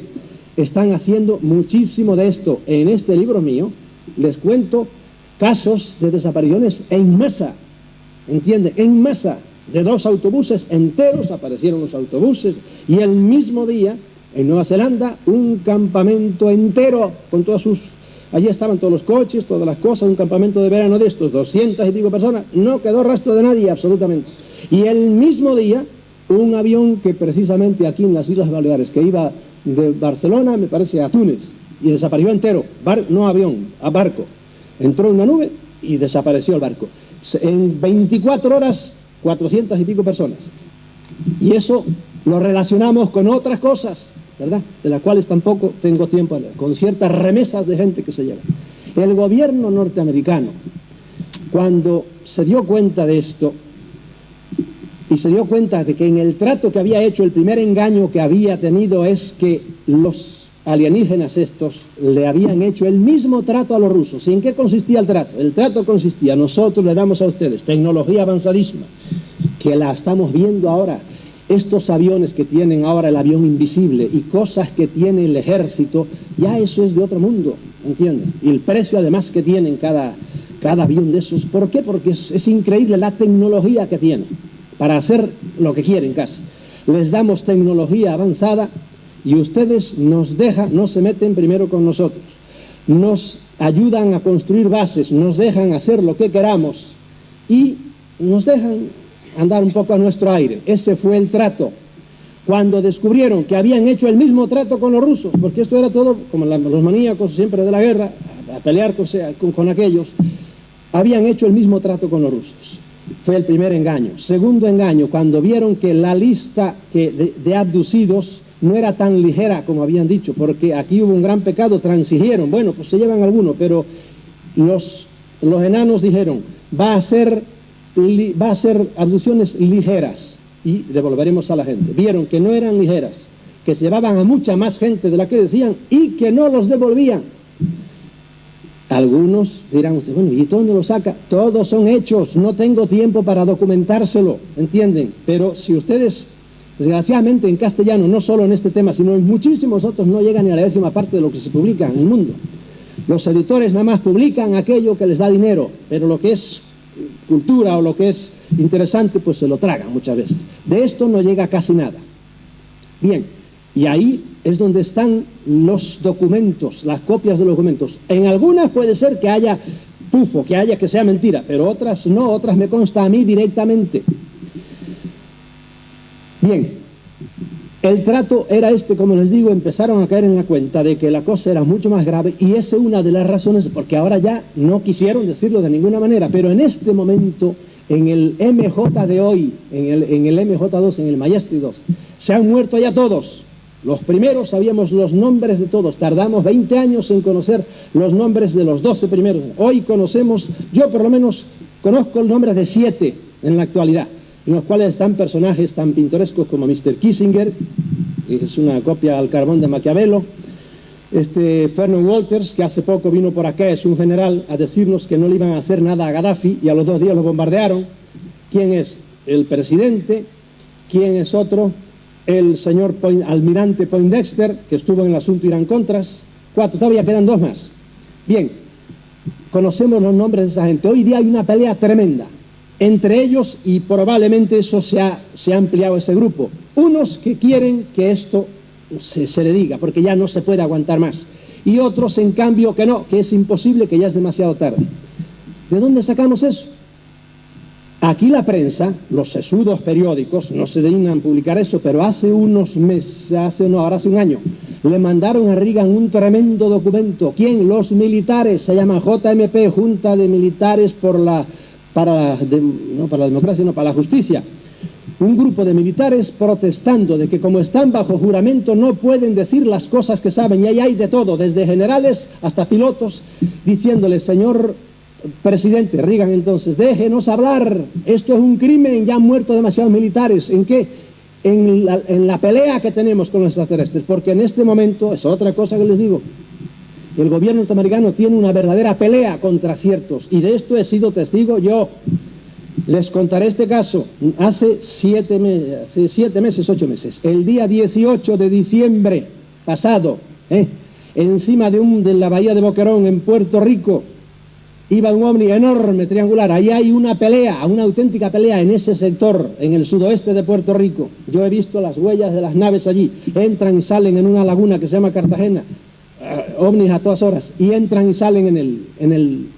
están haciendo muchísimo de esto. En este libro mío les cuento casos de desapariciones en masa, ¿entiende? En masa. De 2 autobuses enteros, aparecieron los autobuses, y el mismo día, en Nueva Zelanda, un campamento entero, con todas sus... Allí estaban todos los coches, todas las cosas, un campamento de verano de estos, 200 y pico personas, no quedó rastro de nadie, absolutamente. Y el mismo día, un avión que precisamente aquí en las Islas Baleares, que iba de Barcelona, me parece, a Túnez, y desapareció entero, no avión, a barco. Entró en una nube y desapareció el barco. En 24 horas... 400 y pico personas. Y eso lo relacionamos con otras cosas, ¿verdad? De las cuales tampoco tengo tiempo a leer, con ciertas remesas de gente que se lleva. El gobierno norteamericano, cuando se dio cuenta de esto, y se dio cuenta de que en el trato que había hecho, el primer engaño que había tenido es que los alienígenas estos le habían hecho el mismo trato a los rusos. ¿Y en qué consistía el trato? El trato consistía: nosotros le damos a ustedes tecnología avanzadísima, que la estamos viendo ahora, estos aviones que tienen ahora, el avión invisible, y cosas que tiene el ejército, ya eso es de otro mundo, ¿entienden? Y el precio además que tienen cada avión de esos. ¿Por qué? Porque es increíble la tecnología que tienen para hacer lo que quieren casi. Les damos tecnología avanzada, y ustedes nos dejan, no se meten primero con nosotros, nos ayudan a construir bases, nos dejan hacer lo que queramos y nos dejan andar un poco a nuestro aire. Ese fue el trato. Cuando descubrieron que habían hecho el mismo trato con los rusos, porque esto era todo como los maníacos siempre de la guerra, a pelear con aquellos, habían hecho el mismo trato con los rusos. Fue el primer engaño. Segundo engaño, cuando vieron que la lista de abducidos no era tan ligera como habían dicho, porque aquí hubo un gran pecado, transigieron. Bueno, pues se llevan algunos, pero los enanos dijeron, va a ser abducciones ligeras y devolveremos a la gente. Vieron que no eran ligeras, que se llevaban a mucha más gente de la que decían y que no los devolvían. Algunos dirán ustedes, bueno, ¿y dónde lo saca? Todos son hechos, no tengo tiempo para documentárselo, ¿entienden? Pero si ustedes... Desgraciadamente en castellano, no solo en este tema, sino en muchísimos otros, no llegan ni a la 10ª parte de lo que se publica en el mundo. Los editores nada más publican aquello que les da dinero, pero lo que es cultura o lo que es interesante, pues se lo tragan muchas veces. De esto no llega casi nada. Bien, y ahí es donde están los documentos, las copias de los documentos. En algunas puede ser que haya pufo, que sea mentira, pero otras no, otras me consta a mí directamente. Bien, El trato era este, como les digo, empezaron a caer en la cuenta de que la cosa era mucho más grave, y esa es una de las razones, porque ahora ya no quisieron decirlo de ninguna manera, pero en este momento, en el MJ de hoy, en el MJ2, en el Majestic 2, se han muerto ya todos. Los primeros sabíamos los nombres de todos, tardamos 20 años en conocer los nombres de los 12 primeros. Hoy conocemos, yo por lo menos conozco el nombre de 7 en la actualidad, en los cuales están personajes tan pintorescos como Mr. Kissinger, que es una copia al carbón de Maquiavelo, Vernon Walters, que hace poco vino por acá, es un general, a decirnos que no le iban a hacer nada a Gaddafi, y a los 2 días lo bombardearon. ¿Quién es? El presidente. ¿Quién es otro? El señor almirante Poindexter, que estuvo en el asunto Irán-Contras. 4, todavía quedan 2 más. Bien, conocemos los nombres de esa gente. Hoy día hay una pelea tremenda entre ellos, y probablemente eso se ha ampliado ese grupo. Unos que quieren que esto se le diga, porque ya no se puede aguantar más, y otros en cambio que no, que es imposible, que ya es demasiado tarde. ¿De dónde sacamos eso? Aquí la prensa, los sesudos periódicos, no se dignan publicar eso, pero hace unos meses, ahora hace un año, le mandaron a Reagan un tremendo documento. ¿Quién? Los militares. Se llama JMP, Junta de Militares para la democracia, no, para la justicia. Un grupo de militares protestando de que como están bajo juramento no pueden decir las cosas que saben, y ahí hay de todo, desde generales hasta pilotos, diciéndole: señor presidente, Reagan entonces, déjenos hablar, esto es un crimen, ya han muerto demasiados militares. ¿En qué? En la pelea que tenemos con los extraterrestres, porque en este momento, es otra cosa que les digo, el gobierno norteamericano tiene una verdadera pelea contra ciertos, y de esto he sido testigo yo. Les contaré este caso. Hace 7 meses, 8 meses, el día 18 de diciembre pasado, encima de la bahía de Boquerón, en Puerto Rico, iba un ovni enorme, triangular. Ahí hay una pelea, una auténtica pelea en ese sector, en el sudoeste de Puerto Rico. Yo he visto las huellas de las naves allí. Entran y salen en una laguna que se llama Cartagena, ovnis a todas horas, y entran y salen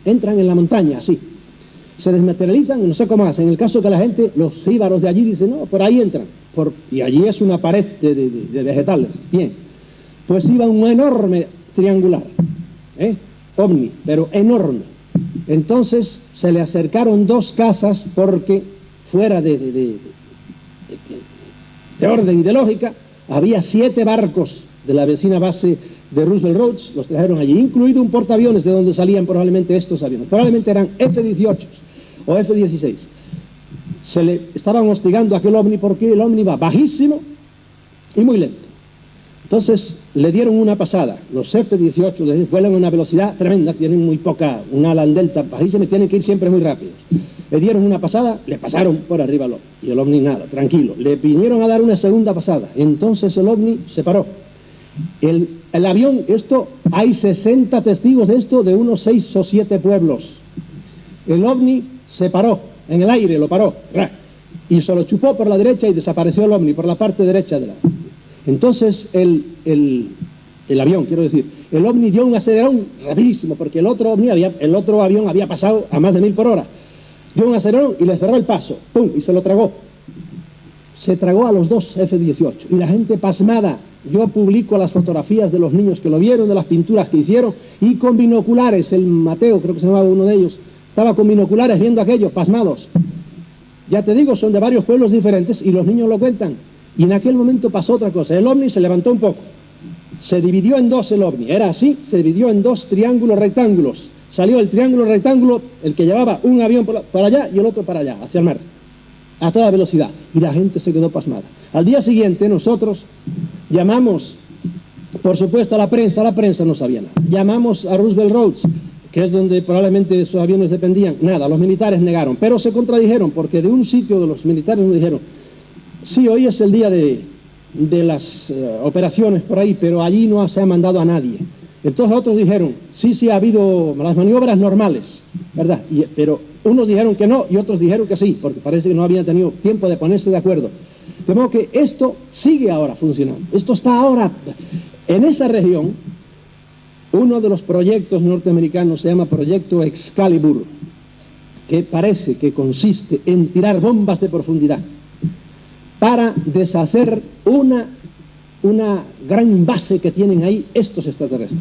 entran en la montaña, así. Se desmaterializan, no sé cómo hacen. En el caso que la gente, los jíbaros de allí dicen: no, por ahí entran, y allí es una pared de vegetales. Bien, pues iba un enorme triangular, ovni, pero enorme. Entonces se le acercaron 2 casas, porque fuera de orden y de lógica, había 7 barcos de la vecina base de Roosevelt Roads, los trajeron allí, incluido un portaaviones de donde salían probablemente estos aviones. Probablemente eran F-18 o F-16. Se le estaban hostigando a aquel ovni porque el ovni va bajísimo y muy lento. Entonces le dieron una pasada. Los F-18 vuelan a una velocidad tremenda, tienen muy poca, un ala en delta bajísima, y tienen que ir siempre muy rápidos. Le dieron una pasada, le pasaron por arriba al ovni, y el ovni nada, tranquilo. Le vinieron a dar una segunda pasada, entonces el ovni se paró. El avión, hay 60 testigos de esto, de unos 6 o 7 pueblos. El ovni se paró, en el aire lo paró, y se lo chupó por la derecha y desapareció el ovni por la parte derecha de la... Entonces el avión, quiero decir, el ovni dio un acelerón rapidísimo, porque el otro avión había pasado a más de 1000 por hora. Dio un acelerón y le cerró el paso, ¡pum!, y se lo tragó. Se tragó a los 2 F-18, y la gente pasmada. Yo publico las fotografías de los niños que lo vieron, de las pinturas que hicieron, y con binoculares. El Mateo, creo que se llamaba uno de ellos, estaba con binoculares viendo aquello, pasmados. Ya te digo, son de varios pueblos diferentes, y los niños lo cuentan. Y en aquel momento pasó otra cosa. El ovni se levantó un poco, se dividió en 2 el ovni, era así, se dividió en 2 triángulos rectángulos. Salió el triángulo rectángulo, el que llevaba un avión para allá y el otro para allá, hacia el mar, a toda velocidad, y la gente se quedó pasmada. Al día siguiente nosotros llamamos, por supuesto, a la prensa no sabía nada. Llamamos a Roosevelt Roads, que es donde probablemente esos aviones dependían. Nada, los militares negaron, pero se contradijeron, porque de un sitio de los militares nos dijeron: sí, hoy es el día de las operaciones por ahí, pero allí no se ha mandado a nadie. Entonces otros dijeron: sí, ha habido las maniobras normales, ¿verdad? Pero unos dijeron que no y otros dijeron que sí, porque parece que no habían tenido tiempo de ponerse de acuerdo. De modo que esto sigue ahora funcionando. Esto está ahora en esa región. Uno de los proyectos norteamericanos se llama Proyecto Excalibur, que parece que consiste en tirar bombas de profundidad para deshacer una una gran base que tienen ahí estos extraterrestres.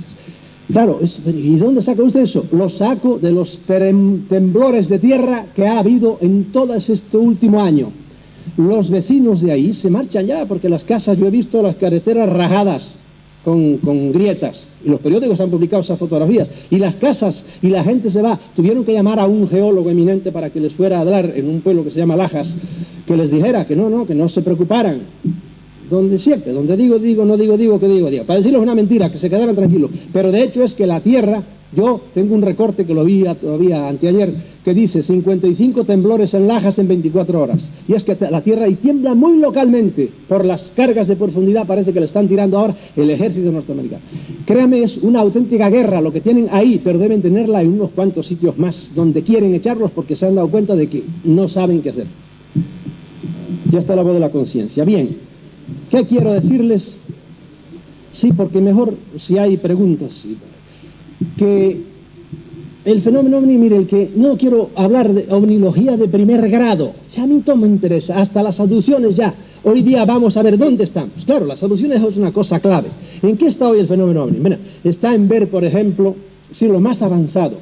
Claro, ¿y dónde saca usted eso? Lo saco de los temblores de tierra que ha habido en todo este último año. Los vecinos de ahí se marchan ya, porque las casas, yo he visto las carreteras rajadas con grietas, y los periódicos han publicado esas fotografías, y las casas, y la gente se va. Tuvieron que llamar a un geólogo eminente para que les fuera a hablar en un pueblo que se llama Lajas, que les dijera que no se preocuparan. Donde siempre, donde digo, no digo, que digo. Para decirles una mentira, que se quedaran tranquilos. Pero de hecho es que la Tierra, yo tengo un recorte que lo vi todavía anteayer, que dice 55 temblores en Lajas en 24 horas. Y es que la Tierra y tiembla muy localmente por las cargas de profundidad, parece que le están tirando ahora el ejército norteamericano. Créame, es una auténtica guerra lo que tienen ahí, pero deben tenerla en unos cuantos sitios más donde quieren echarlos porque se han dado cuenta de que no saben qué hacer. Ya está la voz de la conciencia. Bien. ¿Qué quiero decirles? Sí, porque mejor si hay preguntas. Que el fenómeno ovni, mire, el que no quiero hablar de ovnilogía de primer grado, si a mí todo me interesa, hasta las abducciones ya. Hoy día vamos a ver dónde estamos. Claro, las abducciones es una cosa clave. ¿En qué está hoy el fenómeno ovni? Bueno, está en ver, por ejemplo, si lo más avanzado,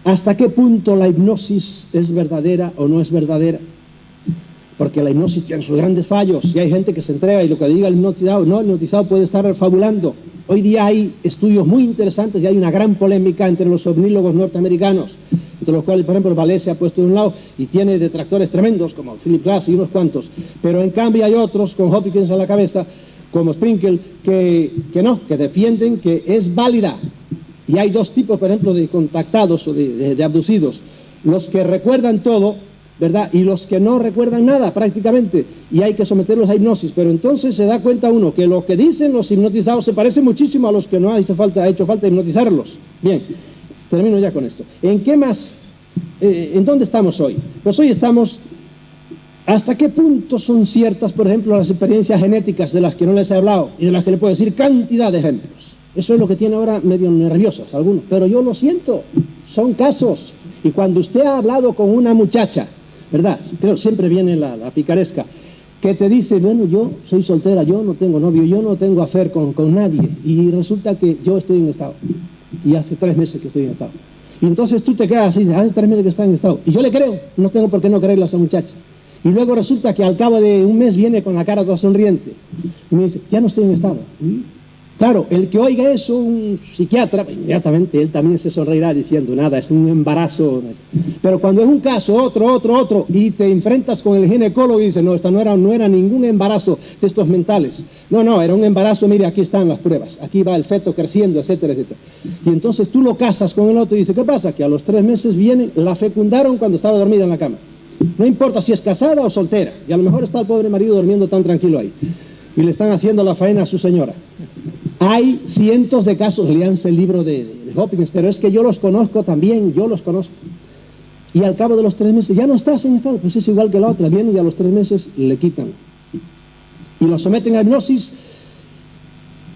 hasta qué punto la hipnosis es verdadera o no es verdadera. Porque la hipnosis tiene sus grandes fallos, y hay gente que se entrega y lo que diga el hipnotizado, no, el hipnotizado puede estar fabulando. Hoy día hay estudios muy interesantes y hay una gran polémica entre los ovnólogos norteamericanos, entre los cuales, por ejemplo, Vallée se ha puesto de un lado y tiene detractores tremendos como Philip Glass y unos cuantos, pero en cambio hay otros con Hopkins a la cabeza, como Sprinkle, que defienden que es válida. Y hay dos tipos, por ejemplo, de contactados o de abducidos, los que recuerdan todo, ¿verdad? Y los que no recuerdan nada prácticamente, y hay que someterlos a hipnosis, pero entonces se da cuenta uno que lo que dicen los hipnotizados se parece muchísimo a los que no ha hecho falta hipnotizarlos. Bien, termino ya con esto. ¿En qué más? ¿En dónde estamos hoy? Pues hoy estamos, ¿hasta qué punto son ciertas, por ejemplo, las experiencias genéticas de las que no les he hablado y de las que le puedo decir cantidad de ejemplos? Eso es lo que tiene ahora medio nerviosos algunos, pero yo lo siento, son casos. Y cuando usted ha hablado con una muchacha, ¿verdad? Pero siempre viene la picaresca, que te dice, bueno, yo soy soltera, yo no tengo novio, yo no tengo affair con nadie, y resulta que yo estoy en estado, y hace 3 meses que estoy en estado. Y entonces tú te quedas así, hace 3 meses que está en estado, y yo le creo, no tengo por qué no creerle a esa muchacha. Y luego resulta que al cabo de un mes viene con la cara toda sonriente, y me dice, ya no estoy en estado. Claro, el que oiga eso, un psiquiatra, inmediatamente él también se sonreirá diciendo, nada, es un embarazo. Pero cuando es un caso, otro, y te enfrentas con el ginecólogo y dices, no, esta no era ningún embarazo de estos mentales. No, era un embarazo, mire, aquí están las pruebas, aquí va el feto creciendo, etcétera, etcétera. Y entonces tú lo casas con el otro y dices, ¿qué pasa? Que a los 3 meses viene, la fecundaron cuando estaba dormida en la cama. No importa si es casada o soltera, y a lo mejor está el pobre marido durmiendo tan tranquilo ahí. Y le están haciendo la faena a su señora. Hay cientos de casos, léanse el libro de Hopkins, pero es que yo los conozco también, yo los conozco. Y al cabo de los 3 meses, ya no estás en estado, pues es igual que la otra, vienen y a los 3 meses le quitan. Y lo someten a hipnosis.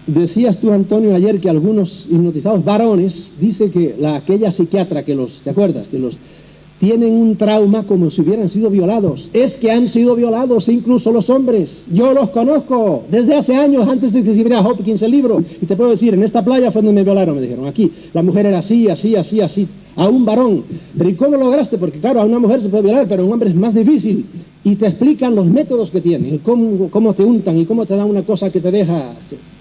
Decías tú, Antonio, ayer que algunos hipnotizados varones, dice que aquella psiquiatra que los, ¿te acuerdas? Que los tienen un trauma como si hubieran sido violados. Es que han sido violados incluso los hombres. Yo los conozco desde hace años, antes de que se viera Hopkins el libro. Y te puedo decir, en esta playa fue donde me violaron, me dijeron. Aquí, la mujer era así, a un varón. Pero ¿y cómo lograste? Porque claro, a una mujer se puede violar, pero a un hombre es más difícil. Y te explican los métodos que tienen, cómo te untan y cómo te dan una cosa que te deja...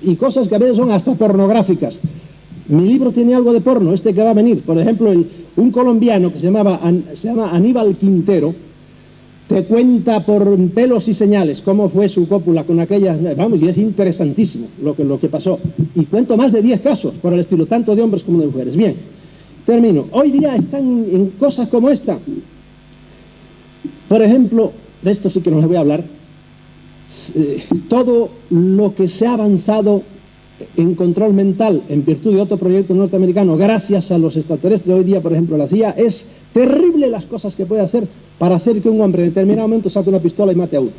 Y cosas que a veces son hasta pornográficas. Mi libro tiene algo de porno, este que va a venir. Por ejemplo, un colombiano que se llama Aníbal Quintero, te cuenta por pelos y señales cómo fue su cópula con aquellas... Vamos, y es interesantísimo lo que pasó. Y cuento más de 10 casos por el estilo, tanto de hombres como de mujeres. Bien, termino. Hoy día están en cosas como esta. Por ejemplo, de esto sí que no les voy a hablar. Todo lo que se ha avanzado en control mental en virtud de otro proyecto norteamericano gracias a los extraterrestres hoy día, por ejemplo la CIA, es terrible las cosas que puede hacer para hacer que un hombre en determinado momento saque una pistola y mate a uno.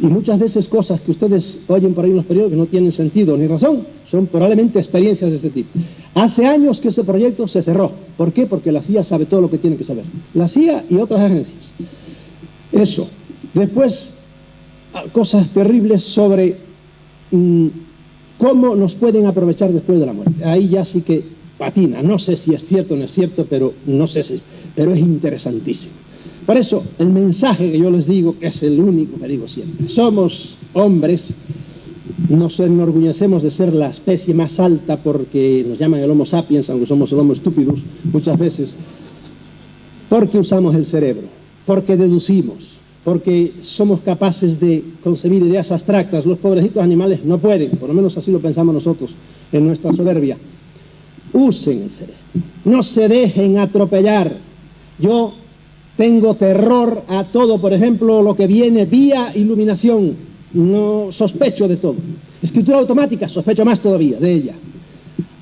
Y muchas veces cosas que ustedes oyen por ahí en los periódicos que no tienen sentido ni razón, son probablemente experiencias de este tipo. Hace años que ese proyecto se cerró. ¿Por qué? Porque la CIA sabe todo lo que tiene que saber. La CIA y otras agencias. Eso. Después, cosas terribles sobre cómo nos pueden aprovechar después de la muerte. Ahí ya sí que patina, no sé si es cierto o no es cierto, pero no sé si, pero es interesantísimo. Por eso, el mensaje que yo les digo, que es el único que digo siempre, somos hombres, nos enorgullecemos de ser la especie más alta porque nos llaman el Homo sapiens, aunque somos el Homo stupidus muchas veces, porque usamos el cerebro, porque deducimos, porque somos capaces de concebir ideas abstractas. Los pobrecitos animales no pueden, por lo menos así lo pensamos nosotros en nuestra soberbia. Usen el cerebro, no se dejen atropellar. Yo tengo terror a todo, por ejemplo, lo que viene vía iluminación, no sospecho de todo. Escritura automática, sospecho más todavía de ella.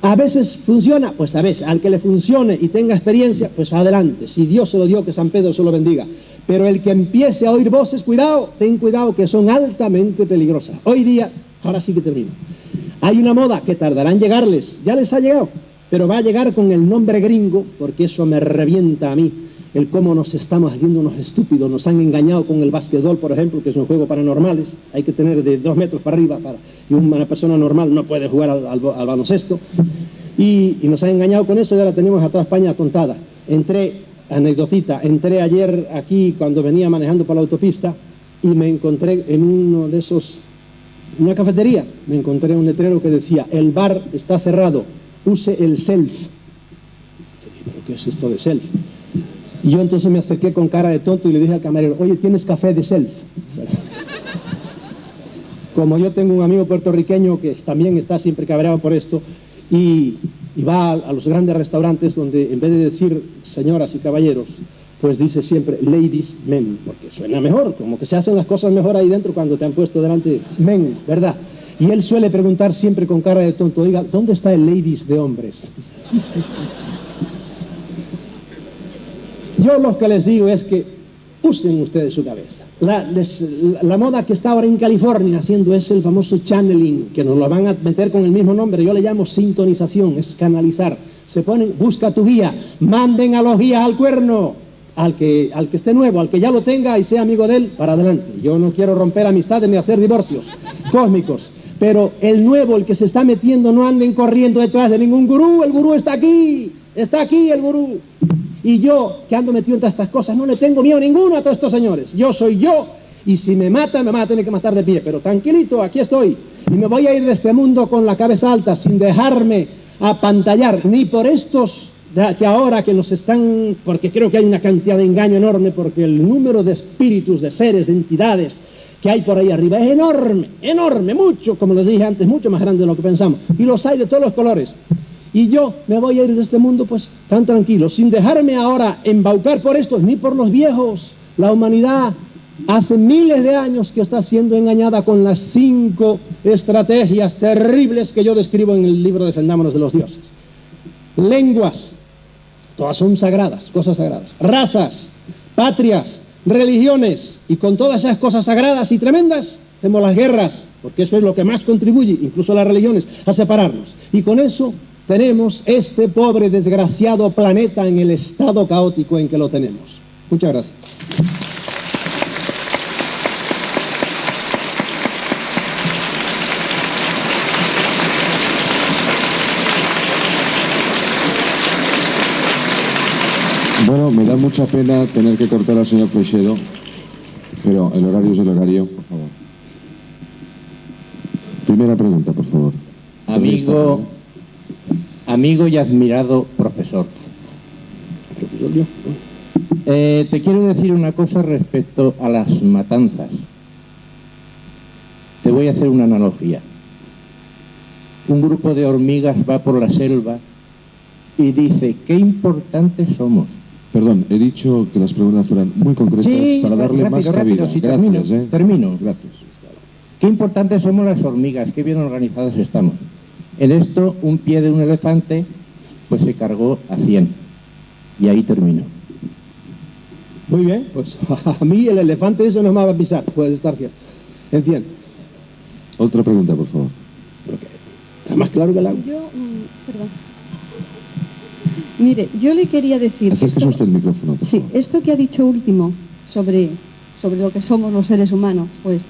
A veces funciona, pues a veces, al que le funcione y tenga experiencia, pues adelante, si Dios se lo dio, que San Pedro se lo bendiga. Pero el que empiece a oír voces, cuidado, ten cuidado, que son altamente peligrosas. Hoy día, ahora sí que termino, hay una moda que tardará en llegarles, ya les ha llegado, pero va a llegar con el nombre gringo, porque eso me revienta a mí, el cómo nos estamos haciendo unos estúpidos. Nos han engañado con el básquetbol, por ejemplo, que es un juego para normales, hay que tener de 2 metros para arriba, y una persona normal no puede jugar al baloncesto, y nos han engañado con eso, y ahora tenemos a toda España atontada. Anecdotita, entré ayer aquí cuando venía manejando por la autopista y me encontré en uno de esos, una cafetería, me encontré un letrero que decía: el bar está cerrado, use el self. ¿Pero qué es esto de self? Y yo entonces me acerqué con cara de tonto y le dije al camarero: oye, ¿tienes café de self? Como yo tengo un amigo puertorriqueño que también está siempre cabreado por esto, y va a los grandes restaurantes donde en vez de decir señoras y caballeros, pues dice siempre ladies, men, porque suena mejor, como que se hacen las cosas mejor ahí dentro cuando te han puesto delante men, ¿verdad? Y él suele preguntar siempre con cara de tonto: oiga, ¿dónde está el ladies de hombres? Yo lo que les digo es que usen ustedes su cabeza. La moda que está ahora en California haciendo es el famoso channeling, que nos lo van a meter con el mismo nombre. Yo le llamo sintonización, es canalizar. Se ponen, busca tu guía, manden a los guías al cuerno, al que esté nuevo, al que ya lo tenga y sea amigo de él, para adelante. Yo no quiero romper amistades ni hacer divorcios cósmicos, pero el nuevo, el que se está metiendo, no anden corriendo detrás de ningún gurú. El gurú está aquí el gurú. Y yo, que ando metido en todas estas cosas, no le tengo miedo ninguno a todos estos señores. Yo soy yo, y si me matan, me van a tener que matar de pie. Pero tranquilito, aquí estoy. Y me voy a ir de este mundo con la cabeza alta, sin dejarme apantallar, ni por estos que ahora que nos están... Porque creo que hay una cantidad de engaño enorme, porque el número de espíritus, de seres, de entidades que hay por ahí arriba es enorme, enorme, mucho, como les dije antes, mucho más grande de lo que pensamos. Y los hay de todos los colores. Y yo me voy a ir de este mundo pues tan tranquilo, sin dejarme ahora embaucar por estos, ni por los viejos. La humanidad hace miles de años que está siendo engañada con las 5 estrategias terribles que yo describo en el libro Defendámonos de los dioses. Lenguas, todas son sagradas, cosas sagradas. Razas, patrias, religiones, y con todas esas cosas sagradas y tremendas hacemos las guerras, porque eso es lo que más contribuye, incluso las religiones, a separarnos. Y con eso tenemos este pobre, desgraciado planeta en el estado caótico en que lo tenemos. Muchas gracias. Bueno, me da mucha pena tener que cortar al señor Freixedo, pero el horario es el horario, por favor. Primera pregunta, por favor. Amigo y admirado profesor. Te quiero decir una cosa respecto a las matanzas. Te voy a hacer una analogía. Un grupo de hormigas va por la selva y dice: qué importantes somos. Perdón, he dicho que las preguntas fueran muy concretas, sí, para darle rápido, más cabida. Sí, gracias, termino. Gracias. Qué importantes somos las hormigas, qué bien organizadas estamos. En esto, un pie de un elefante pues se cargó a 100. Y ahí termino. Muy bien, pues a mí el elefante eso no me va a pisar, puede estar cierto. Entiendo. Otra pregunta, por favor. ¿Está más claro que el agua? Perdón. Mire, yo le quería decir... Acérquese usted el micrófono. Sí, esto que ha dicho último sobre lo que somos los seres humanos, pues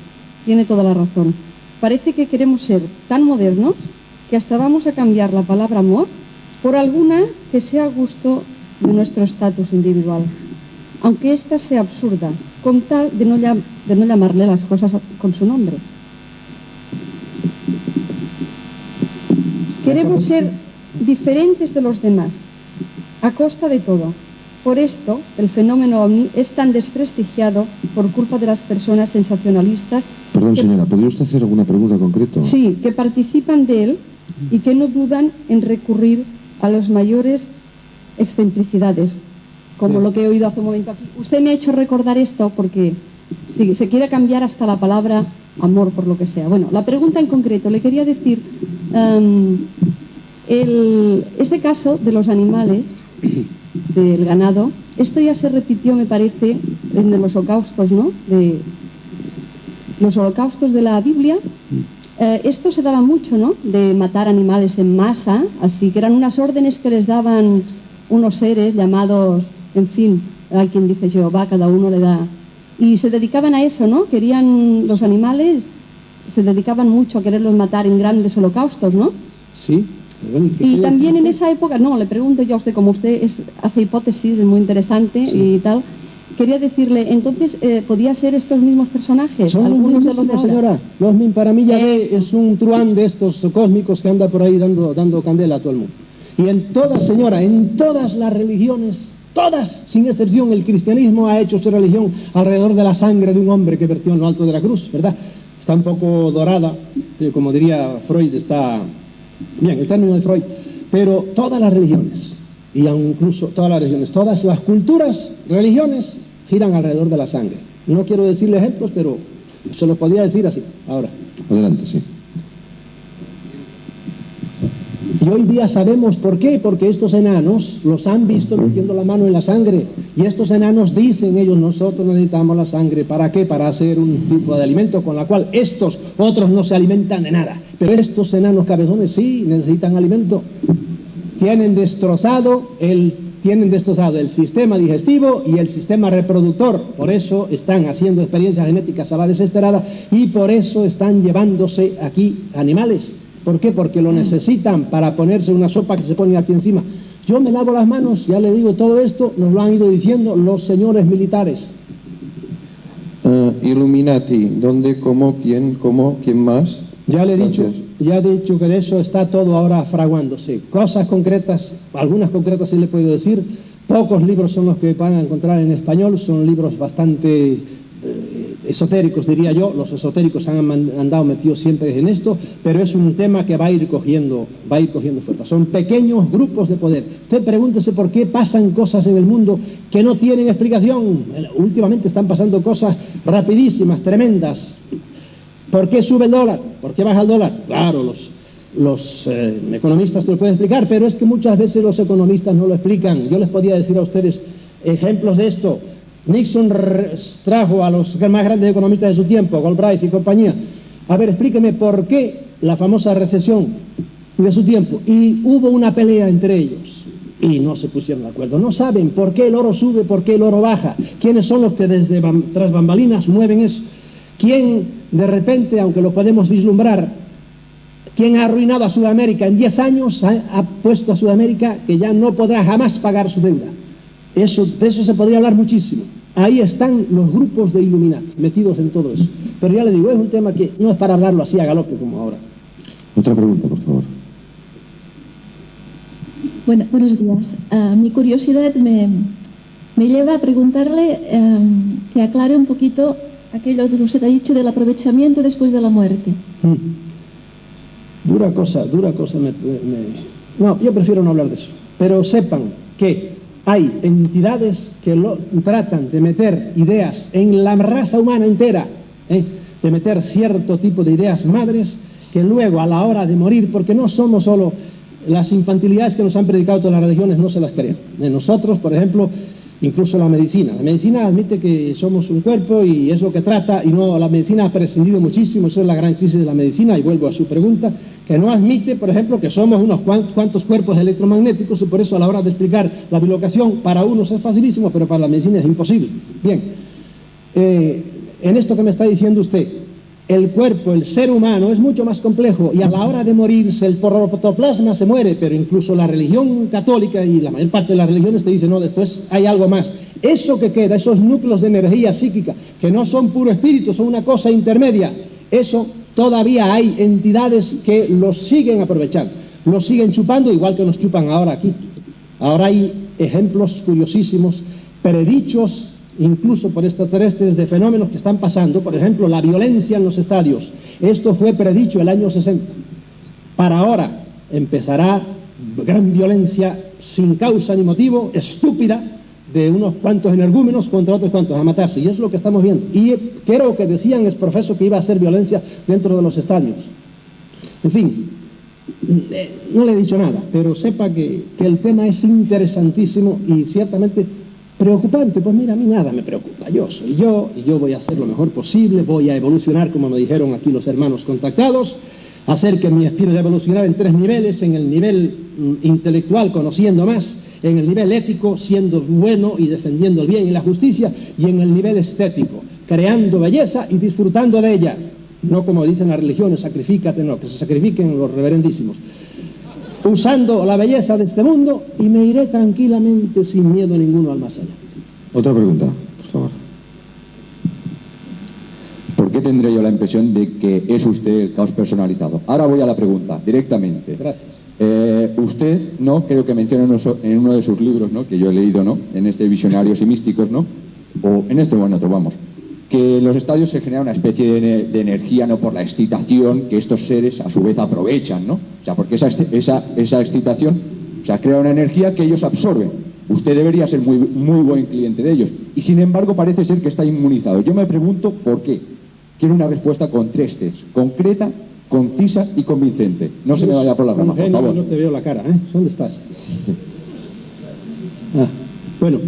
tiene toda la razón. parece que queremos ser tan modernos que hasta vamos a cambiar la palabra amor por alguna que sea a gusto de nuestro estatus individual, aunque ésta sea absurda, con tal de no llamarle las cosas con su nombre. Queremos ser diferentes de los demás, a costa de todo. Por esto, el fenómeno ovni es tan desprestigiado por culpa de las personas sensacionalistas. Perdón, señora, ¿podría usted hacer alguna pregunta concreta? Sí, que participan de él y que no dudan en recurrir a las mayores excentricidades, como lo que he oído hace un momento aquí. Usted me ha hecho recordar esto porque sí, se quiere cambiar hasta la palabra amor, por lo que sea. Bueno, la pregunta en concreto, le quería decir, este caso de los animales, del ganado, esto ya se repitió, me parece, en los holocaustos, ¿no? De los holocaustos de la Biblia. Esto se daba mucho, ¿no? De matar animales en masa, así que eran unas órdenes que les daban unos seres llamados, en fin, hay quien dice Jehová, cada uno le da. Y se dedicaban a eso, ¿no? Querían los animales, se dedicaban mucho a quererlos matar en grandes holocaustos, ¿no? Sí. Y también en esa época, no, le pregunto yo a usted, como usted hace hipótesis, es muy interesante y tal, quería decirle, entonces, ¿podía ser estos mismos personajes? Son algunos de los de ahora. señora. Para mí Yahvé es un truán de estos cósmicos que anda por ahí dando candela a todo el mundo. Y en todas, señora, en todas las religiones, todas, sin excepción, el cristianismo ha hecho su religión alrededor de la sangre de un hombre que vertió en lo alto de la cruz, ¿verdad? Está un poco dorada, como diría Freud, está... Bien, el término de Freud, pero todas las religiones, y incluso todas las religiones, todas las culturas, religiones, giran alrededor de la sangre. No quiero decirle ejemplos, pero se los podría decir así. Ahora. Adelante, sí. Y hoy día sabemos por qué, porque estos enanos los han visto metiendo la mano en la sangre, y estos enanos dicen ellos, nosotros necesitamos la sangre, ¿para qué? Para hacer un tipo de alimento con la cual estos otros no se alimentan de nada, pero estos enanos cabezones sí necesitan alimento. Tienen destrozado el sistema digestivo y el sistema reproductor, por eso están haciendo experiencias genéticas a la desesperada y por eso están llevándose aquí animales. ¿Por qué? Porque lo necesitan para ponerse una sopa que se pone aquí encima. Yo me lavo las manos, ya le digo, todo esto nos lo han ido diciendo los señores militares. Illuminati, ¿dónde, cómo, quién más? Ya he dicho que de eso está todo ahora fraguándose. Cosas concretas, algunas concretas sí le puedo decir. Pocos libros son los que van a encontrar en español, son libros bastante esotéricos, diría yo. Los esotéricos han andado metidos siempre en esto, pero es un tema que va a ir cogiendo fuerza. Son pequeños grupos de poder. Usted pregúntese por qué pasan cosas en el mundo que no tienen explicación. Últimamente están pasando cosas rapidísimas, tremendas. ¿Por qué sube el dólar? ¿Por qué baja el dólar? Claro, los economistas te lo pueden explicar, pero es que muchas veces los economistas no lo explican. Yo les podía decir a ustedes ejemplos de esto. Nixon trajo a los más grandes economistas de su tiempo, Galbraith y compañía. A ver, explíqueme por qué la famosa recesión de su tiempo. Y hubo una pelea entre ellos y no se pusieron de acuerdo. No saben por qué el oro sube, por qué el oro baja. ¿Quiénes son los que desde tras bambalinas mueven eso? ¿Quién de repente, aunque lo podemos vislumbrar, quién ha arruinado a Sudamérica en 10 años, ha puesto a Sudamérica que ya no podrá jamás pagar su deuda? De eso se podría hablar muchísimo. Ahí están los grupos de Illuminati metidos en todo eso. Pero ya le digo, es un tema que no es para hablarlo así a galope como ahora. Otra pregunta, por favor. Buenos días. Mi curiosidad me lleva a preguntarle que aclare un poquito aquello que usted ha dicho del aprovechamiento después de la muerte. Dura cosa. No, yo prefiero no hablar de eso. Pero sepan que hay entidades que tratan de meter ideas en la raza humana entera, de meter cierto tipo de ideas madres que luego a la hora de morir, porque no somos solo las infantilidades que nos han predicado todas las religiones, no se las crean. Nosotros, por ejemplo, incluso la medicina admite que somos un cuerpo y es lo que trata, y no, la medicina ha prescindido muchísimo, eso es la gran crisis de la medicina, y vuelvo a su pregunta, que no admite, por ejemplo, que somos unos cuantos cuerpos electromagnéticos, y por eso a la hora de explicar la bilocación para unos es facilísimo, pero para la medicina es imposible. Bien, en esto que me está diciendo usted, el cuerpo, el ser humano, es mucho más complejo y a la hora de morirse el protoplasma se muere, pero incluso la religión católica y la mayor parte de las religiones te dicen, no, después hay algo más. Eso que queda, esos núcleos de energía psíquica, que no son puro espíritu, son una cosa intermedia, eso todavía hay entidades que los siguen aprovechando, los siguen chupando igual que nos chupan ahora aquí. Ahora hay ejemplos curiosísimos, predichos incluso por extraterrestres de fenómenos que están pasando, por ejemplo, la violencia en los estadios. Esto fue predicho el año 60. Para ahora empezará gran violencia sin causa ni motivo, estúpida, de unos cuantos energúmenos contra otros cuantos a matarse, y es lo que estamos viendo. Y creo que decían, es profeso, que iba a hacer violencia dentro de los estadios. En fin, no le he dicho nada, pero sepa que el tema es interesantísimo y ciertamente preocupante. Pues mira, a mí nada me preocupa, yo soy yo, y yo voy a hacer lo mejor posible, voy a evolucionar, como me dijeron aquí los hermanos contactados, hacer que mi espíritu de evolucionar en 3 niveles, en el nivel intelectual, conociendo más, en el nivel ético, siendo bueno y defendiendo el bien y la justicia, y en el nivel estético, creando belleza y disfrutando de ella, no como dicen las religiones, sacrifícate, no, que se sacrifiquen los reverendísimos, usando la belleza de este mundo, y me iré tranquilamente sin miedo ninguno al más allá. Otra pregunta, por favor. ¿Por qué tendré yo la impresión de que es usted el caos personalizado? Ahora voy a la pregunta, directamente. Gracias. Usted, ¿no? Creo que menciona en uno de sus libros, ¿no? Que yo he leído, ¿no? En este Visionarios y Místicos, ¿no? O en este, bueno, otro, vamos. Que en los estadios se genera una especie de energía, ¿no? Por la excitación que estos seres a su vez aprovechan, ¿no? O sea, porque esa excitación, o sea, crea una energía que ellos absorben. Usted debería ser muy buen cliente de ellos. Y sin embargo parece ser que está inmunizado. Yo me pregunto por qué. Quiero una respuesta con 3 T's, concreta, concisa y convincente. No se me vaya por la rama, por favor. No te veo la cara, ¿eh? ¿Dónde estás? Bueno,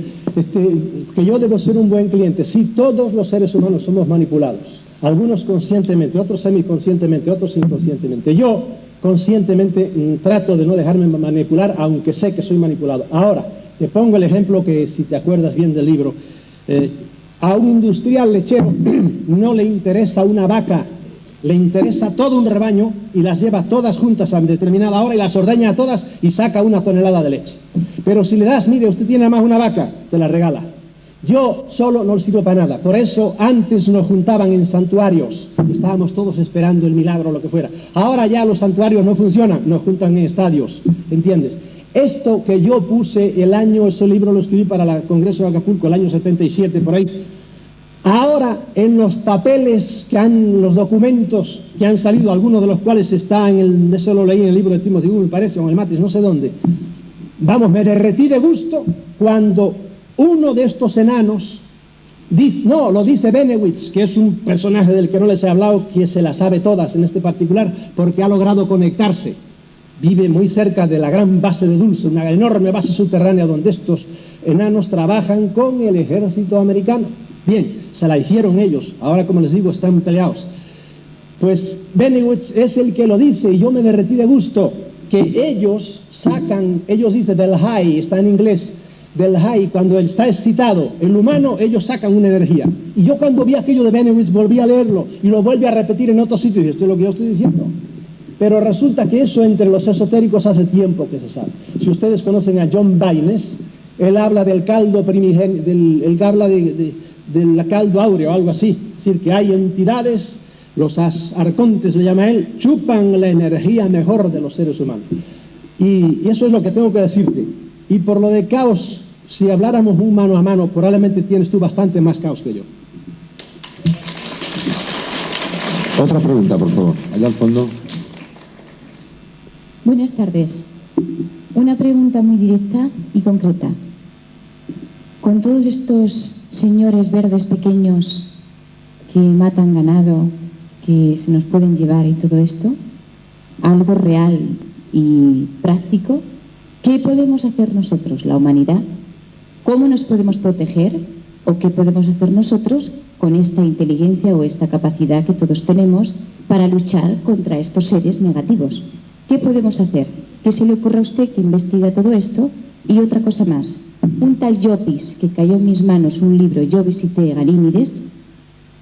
que yo debo ser un buen cliente. Sí, todos los seres humanos somos manipulados. Algunos conscientemente, otros semiconscientemente, otros inconscientemente. Yo, conscientemente, trato de no dejarme manipular, aunque sé que soy manipulado. Ahora, te pongo el ejemplo que, si te acuerdas bien del libro, a un industrial lechero no le interesa una vaca, le interesa todo un rebaño y las lleva todas juntas a determinada hora y las ordeña a todas y saca 1 tonelada de leche. Pero si le das, mire, usted tiene más una vaca, te la regala. Yo solo no sirvo para nada. Por eso antes nos juntaban en santuarios, estábamos todos esperando el milagro o lo que fuera. Ahora ya los santuarios no funcionan, nos juntan en estadios, ¿entiendes? Esto que yo puse el año, ese libro lo escribí para el Congreso de Acapulco, el año 77, por ahí. Ahora, en los papeles los documentos que han salido, algunos de los cuales está eso lo leí en el libro de Timothy Google, me parece, o en el Matrix, no sé dónde. Vamos, me derretí de gusto cuando uno de estos enanos, lo dice Benewitz, que es un personaje del que no les he hablado, que se las sabe todas en este particular, porque ha logrado conectarse. Vive muy cerca de la gran base de Dulce, una enorme base subterránea donde estos enanos trabajan con el ejército americano. Bien, se la hicieron ellos, ahora como les digo están peleados. Pues Benewitz es el que lo dice y yo me derretí de gusto, que ellos dicen del high, está en inglés, del high, cuando él está excitado, el humano, ellos sacan una energía. Y yo cuando vi aquello de Benewitz volví a leerlo y lo vuelve a repetir en otros sitios y esto es lo que yo estoy diciendo. Pero resulta que eso entre los esotéricos hace tiempo que se sabe. Si ustedes conocen a John Baynes, él habla del caldo primigenio, él habla del caldo áureo, algo así. Es decir, que hay entidades, los arcontes le llama él, chupan la energía mejor de los seres humanos. Y eso es lo que tengo que decirte. Y por lo de caos, si habláramos un mano a mano, probablemente tienes tú bastante más caos que yo. Otra pregunta, por favor. Allá al fondo. Buenas tardes. Una pregunta muy directa y concreta. Con todos estos señores verdes pequeños que matan ganado, que se nos pueden llevar y todo esto, algo real y práctico, ¿qué podemos hacer nosotros, la humanidad? ¿Cómo nos podemos proteger? ¿O qué podemos hacer nosotros con esta inteligencia o esta capacidad que todos tenemos para luchar contra estos seres negativos? ¿Qué podemos hacer? ¿Qué se le ocurre a usted que investiga todo esto? Y otra cosa más. Un tal Llopis, que cayó en mis manos un libro, Yo visité Ganímides,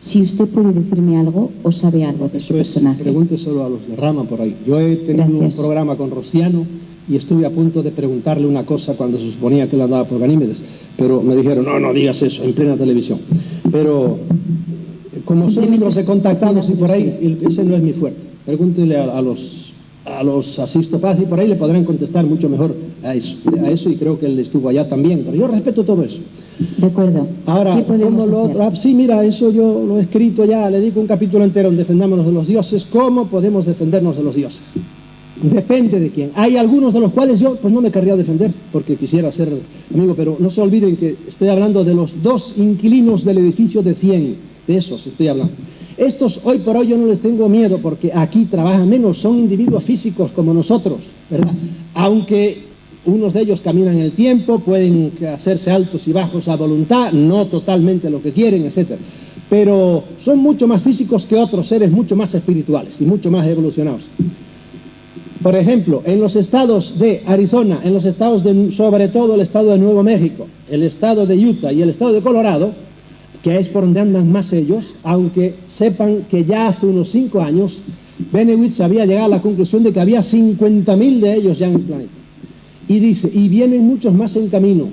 si usted puede decirme algo o sabe algo de este personaje. Pregúnteselo a los de Rama por ahí. Yo he tenido un programa con Rociano y estuve a punto de preguntarle una cosa cuando se suponía que él andaba por Ganímedes, pero me dijeron, no digas eso, en plena televisión. Pero como son los de contactados y por ahí, ese no es mi fuerte. Pregúntele a los asistopaz y por ahí le podrán contestar mucho mejor a eso, y creo que él estuvo allá también, pero yo respeto todo eso. De acuerdo. Ahora, ¿qué podemos ¿cómo lo hacer? otro? Sí, mira, eso yo lo he escrito ya, le dedico un capítulo entero en Defendámonos de los dioses. ¿Cómo podemos defendernos de los dioses? Depende de quién. Hay algunos de los cuales yo pues no me querría defender porque quisiera ser amigo, pero no se olviden que estoy hablando de los 2 inquilinos del edificio de 100, de esos estoy hablando. Estos hoy por hoy yo no les tengo miedo porque aquí trabajan menos, son individuos físicos como nosotros, ¿verdad? Aunque unos de ellos caminan el tiempo, pueden hacerse altos y bajos a voluntad, no totalmente lo que quieren, etc. Pero son mucho más físicos que otros seres mucho más espirituales y mucho más evolucionados. Por ejemplo, en los estados de Arizona, en los estados de, sobre todo el estado de Nuevo México, el estado de Utah y el estado de Colorado, que es por donde andan más ellos, aunque sepan que ya hace unos 5 años Benowitz había llegado a la conclusión de que había 50.000 de ellos ya en el planeta. Y dice, y vienen muchos más en camino.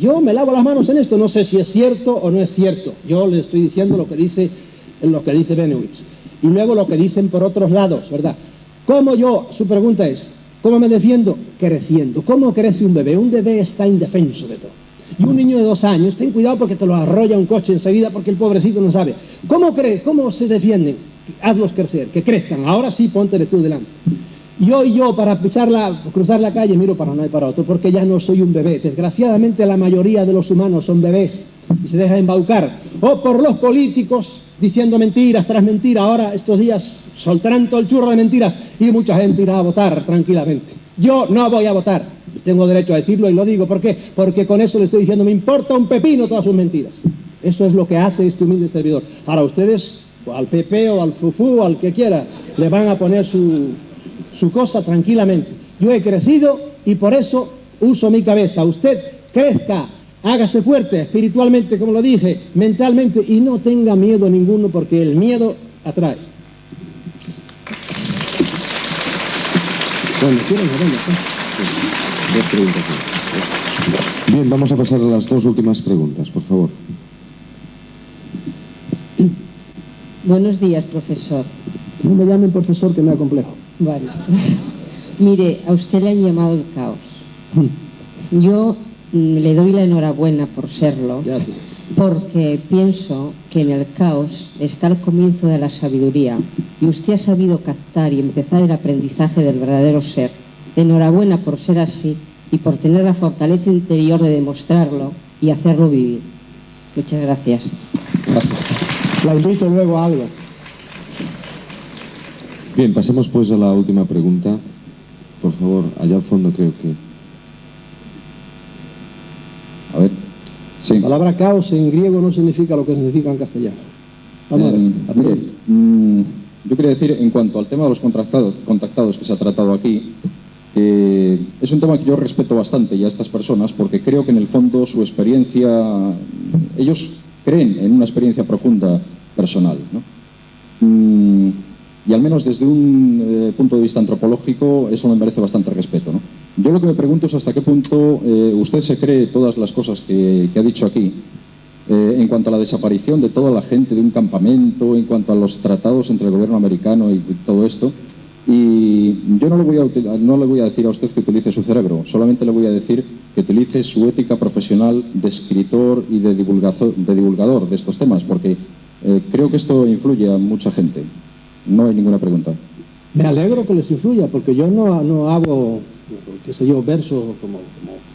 Yo me lavo las manos en esto, no sé si es cierto o no es cierto. Yo le estoy diciendo lo que dice Benowitz. Y luego lo que dicen por otros lados, ¿verdad? ¿Cómo yo? Su pregunta es, ¿cómo me defiendo? Creciendo. ¿Cómo crece un bebé? Un bebé está indefenso de todo. Y un niño de 2 años, ten cuidado porque te lo arrolla un coche enseguida porque el pobrecito no sabe. ¿Cómo se defienden? Hazlos crecer, que crezcan. Ahora sí, póntele tú delante. Yo para cruzar la calle miro para uno y para otro porque ya no soy un bebé. Desgraciadamente la mayoría de los humanos son bebés y se dejan embaucar. O por los políticos diciendo mentiras tras mentiras. Ahora estos días soltarán todo el churro de mentiras y mucha gente irá a votar tranquilamente. Yo no voy a votar. Tengo derecho a decirlo y lo digo. ¿Por qué? Porque con eso le estoy diciendo, me importa un pepino todas sus mentiras. Eso es lo que hace este humilde servidor. Ahora ustedes, al PP o al FUFU o al que quiera, le van a poner su cosa tranquilamente. Yo he crecido y por eso uso mi cabeza. Usted crezca, hágase fuerte espiritualmente, como lo dije, mentalmente, y no tenga miedo ninguno porque el miedo atrae. Bueno, Dos preguntas. Bien, vamos a pasar a las 2 últimas preguntas, por favor. Buenos días, profesor. No me llamen profesor, que me acomplejo. Vale. Mire, a usted le han llamado el caos. Yo le doy la enhorabuena por serlo, porque pienso que en el caos está el comienzo de la sabiduría y usted ha sabido captar y empezar el aprendizaje del verdadero ser. Enhorabuena por ser así y por tener la fortaleza interior de demostrarlo y hacerlo vivir. Muchas gracias. La invito luego a algo. Bien, pasemos pues a la última pregunta. Por favor, allá al fondo creo que... A ver. Sí. La palabra caos en griego no significa lo que significa en castellano. Vamos a ver. Mire, yo quería decir, en cuanto al tema de los contactados que se ha tratado aquí, es un tema que yo respeto bastante y a estas personas porque creo que en el fondo su experiencia, ellos creen en una experiencia profunda personal, ¿no? Y al menos desde un punto de vista antropológico eso me merece bastante respeto, ¿no? Yo lo que me pregunto es hasta qué punto usted se cree todas las cosas que ha dicho aquí en cuanto a la desaparición de toda la gente de un campamento, en cuanto a los tratados entre el gobierno americano y todo esto. Y yo no le voy a decir a usted que utilice su cerebro, solamente le voy a decir que utilice su ética profesional de escritor y de divulgador de estos temas, porque creo que esto influye a mucha gente. No hay ninguna pregunta. Me alegro que les influya, porque yo no hago, qué sé yo, versos como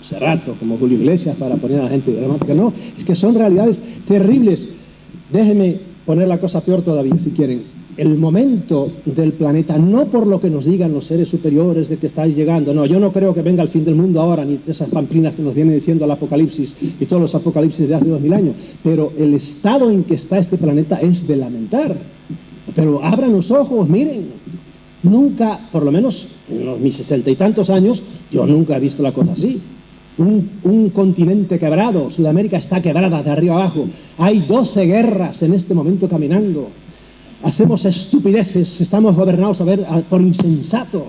Serrat o como Julio Iglesias para poner a la gente dramática. No, es que son realidades terribles. Déjenme poner la cosa peor todavía, si quieren. El momento del planeta, no por lo que nos digan los seres superiores de que estáis llegando, no, yo no creo que venga el fin del mundo ahora, ni esas pamplinas que nos vienen diciendo el apocalipsis y todos los apocalipsis de hace 2000 años, pero el estado en que está este planeta es de lamentar. Pero abran los ojos, miren, nunca, por lo menos en mis 60 y tantos años, yo nunca he visto la cosa así. un continente quebrado. Sudamérica está quebrada de arriba abajo. Hay 12 guerras en este momento caminando. Hacemos estupideces, estamos gobernados por insensatos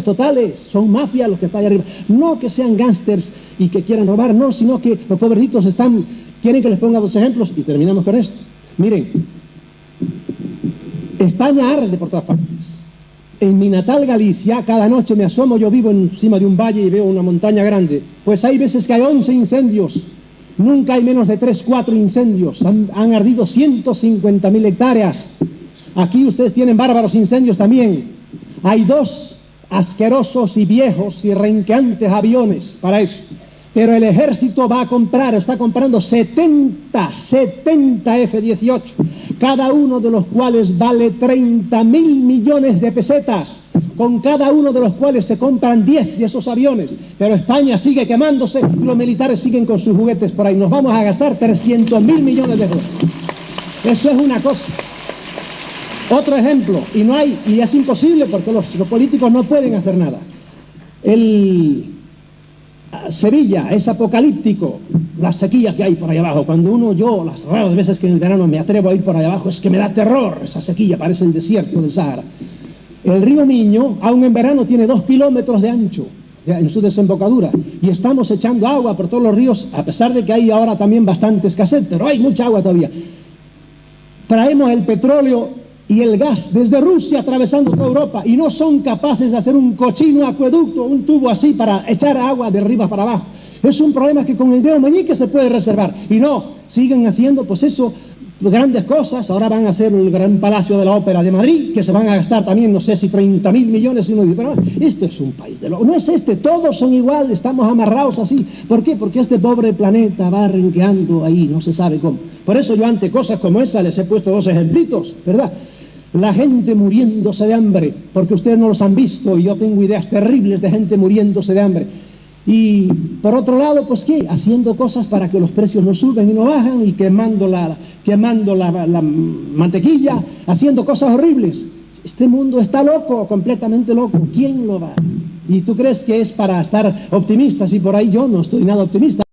totales. Son mafias los que están ahí arriba. No que sean gángsters y que quieran robar, no, sino que los pobrecitos quieren que les ponga 2 ejemplos y terminamos con esto. Miren, España arde por todas partes. En mi natal Galicia, cada noche me asomo, yo vivo encima de un valle y veo una montaña grande, pues hay veces que hay 11 incendios, nunca hay menos de 3, 4 incendios, han ardido 150.000 hectáreas. Aquí ustedes tienen bárbaros incendios también. Hay 2 asquerosos y viejos y renqueantes aviones para eso. Pero el ejército está comprando 70 F-18, cada uno de los cuales vale 30.000 millones de pesetas, con cada uno de los cuales se compran 10 de esos aviones. Pero España sigue quemándose y los militares siguen con sus juguetes por ahí. Nos vamos a gastar 300.000 millones de euros. Eso es una cosa. Otro ejemplo, y es imposible porque los políticos no pueden hacer nada. Sevilla es apocalíptico, las sequías que hay por ahí abajo. Cuando las raras veces que en el verano me atrevo a ir por ahí abajo, es que me da terror esa sequía, parece el desierto del Sahara. El río Miño, aún en verano, tiene 2 kilómetros de ancho en su desembocadura, y estamos echando agua por todos los ríos, a pesar de que hay ahora también bastante escasez, pero hay mucha agua todavía. Traemos el petróleo y el gas desde Rusia atravesando toda Europa y no son capaces de hacer un cochino acueducto, un tubo así para echar agua de arriba para abajo. Es un problema que con el dedo meñique se puede reservar, y no, siguen haciendo pues eso, grandes cosas. Ahora van a hacer el gran Palacio de la Ópera de Madrid, que se van a gastar también, no sé si 30.000 millones, y uno dice, pero esto es un país de locos. No es todos son igual, estamos amarrados así. ¿Por qué? Porque este pobre planeta va renqueando ahí, no se sabe cómo. Por eso yo ante cosas como esa les he puesto 2 ejemplitos, ¿verdad? La gente muriéndose de hambre, porque ustedes no los han visto, y yo tengo ideas terribles de gente muriéndose de hambre. Y por otro lado, pues ¿qué? Haciendo cosas para que los precios no suban y no bajan, y quemando la mantequilla, haciendo cosas horribles. Este mundo está loco, completamente loco. ¿Quién lo va? ¿Y tú crees que es para estar optimistas? Y por ahí yo no estoy nada optimista.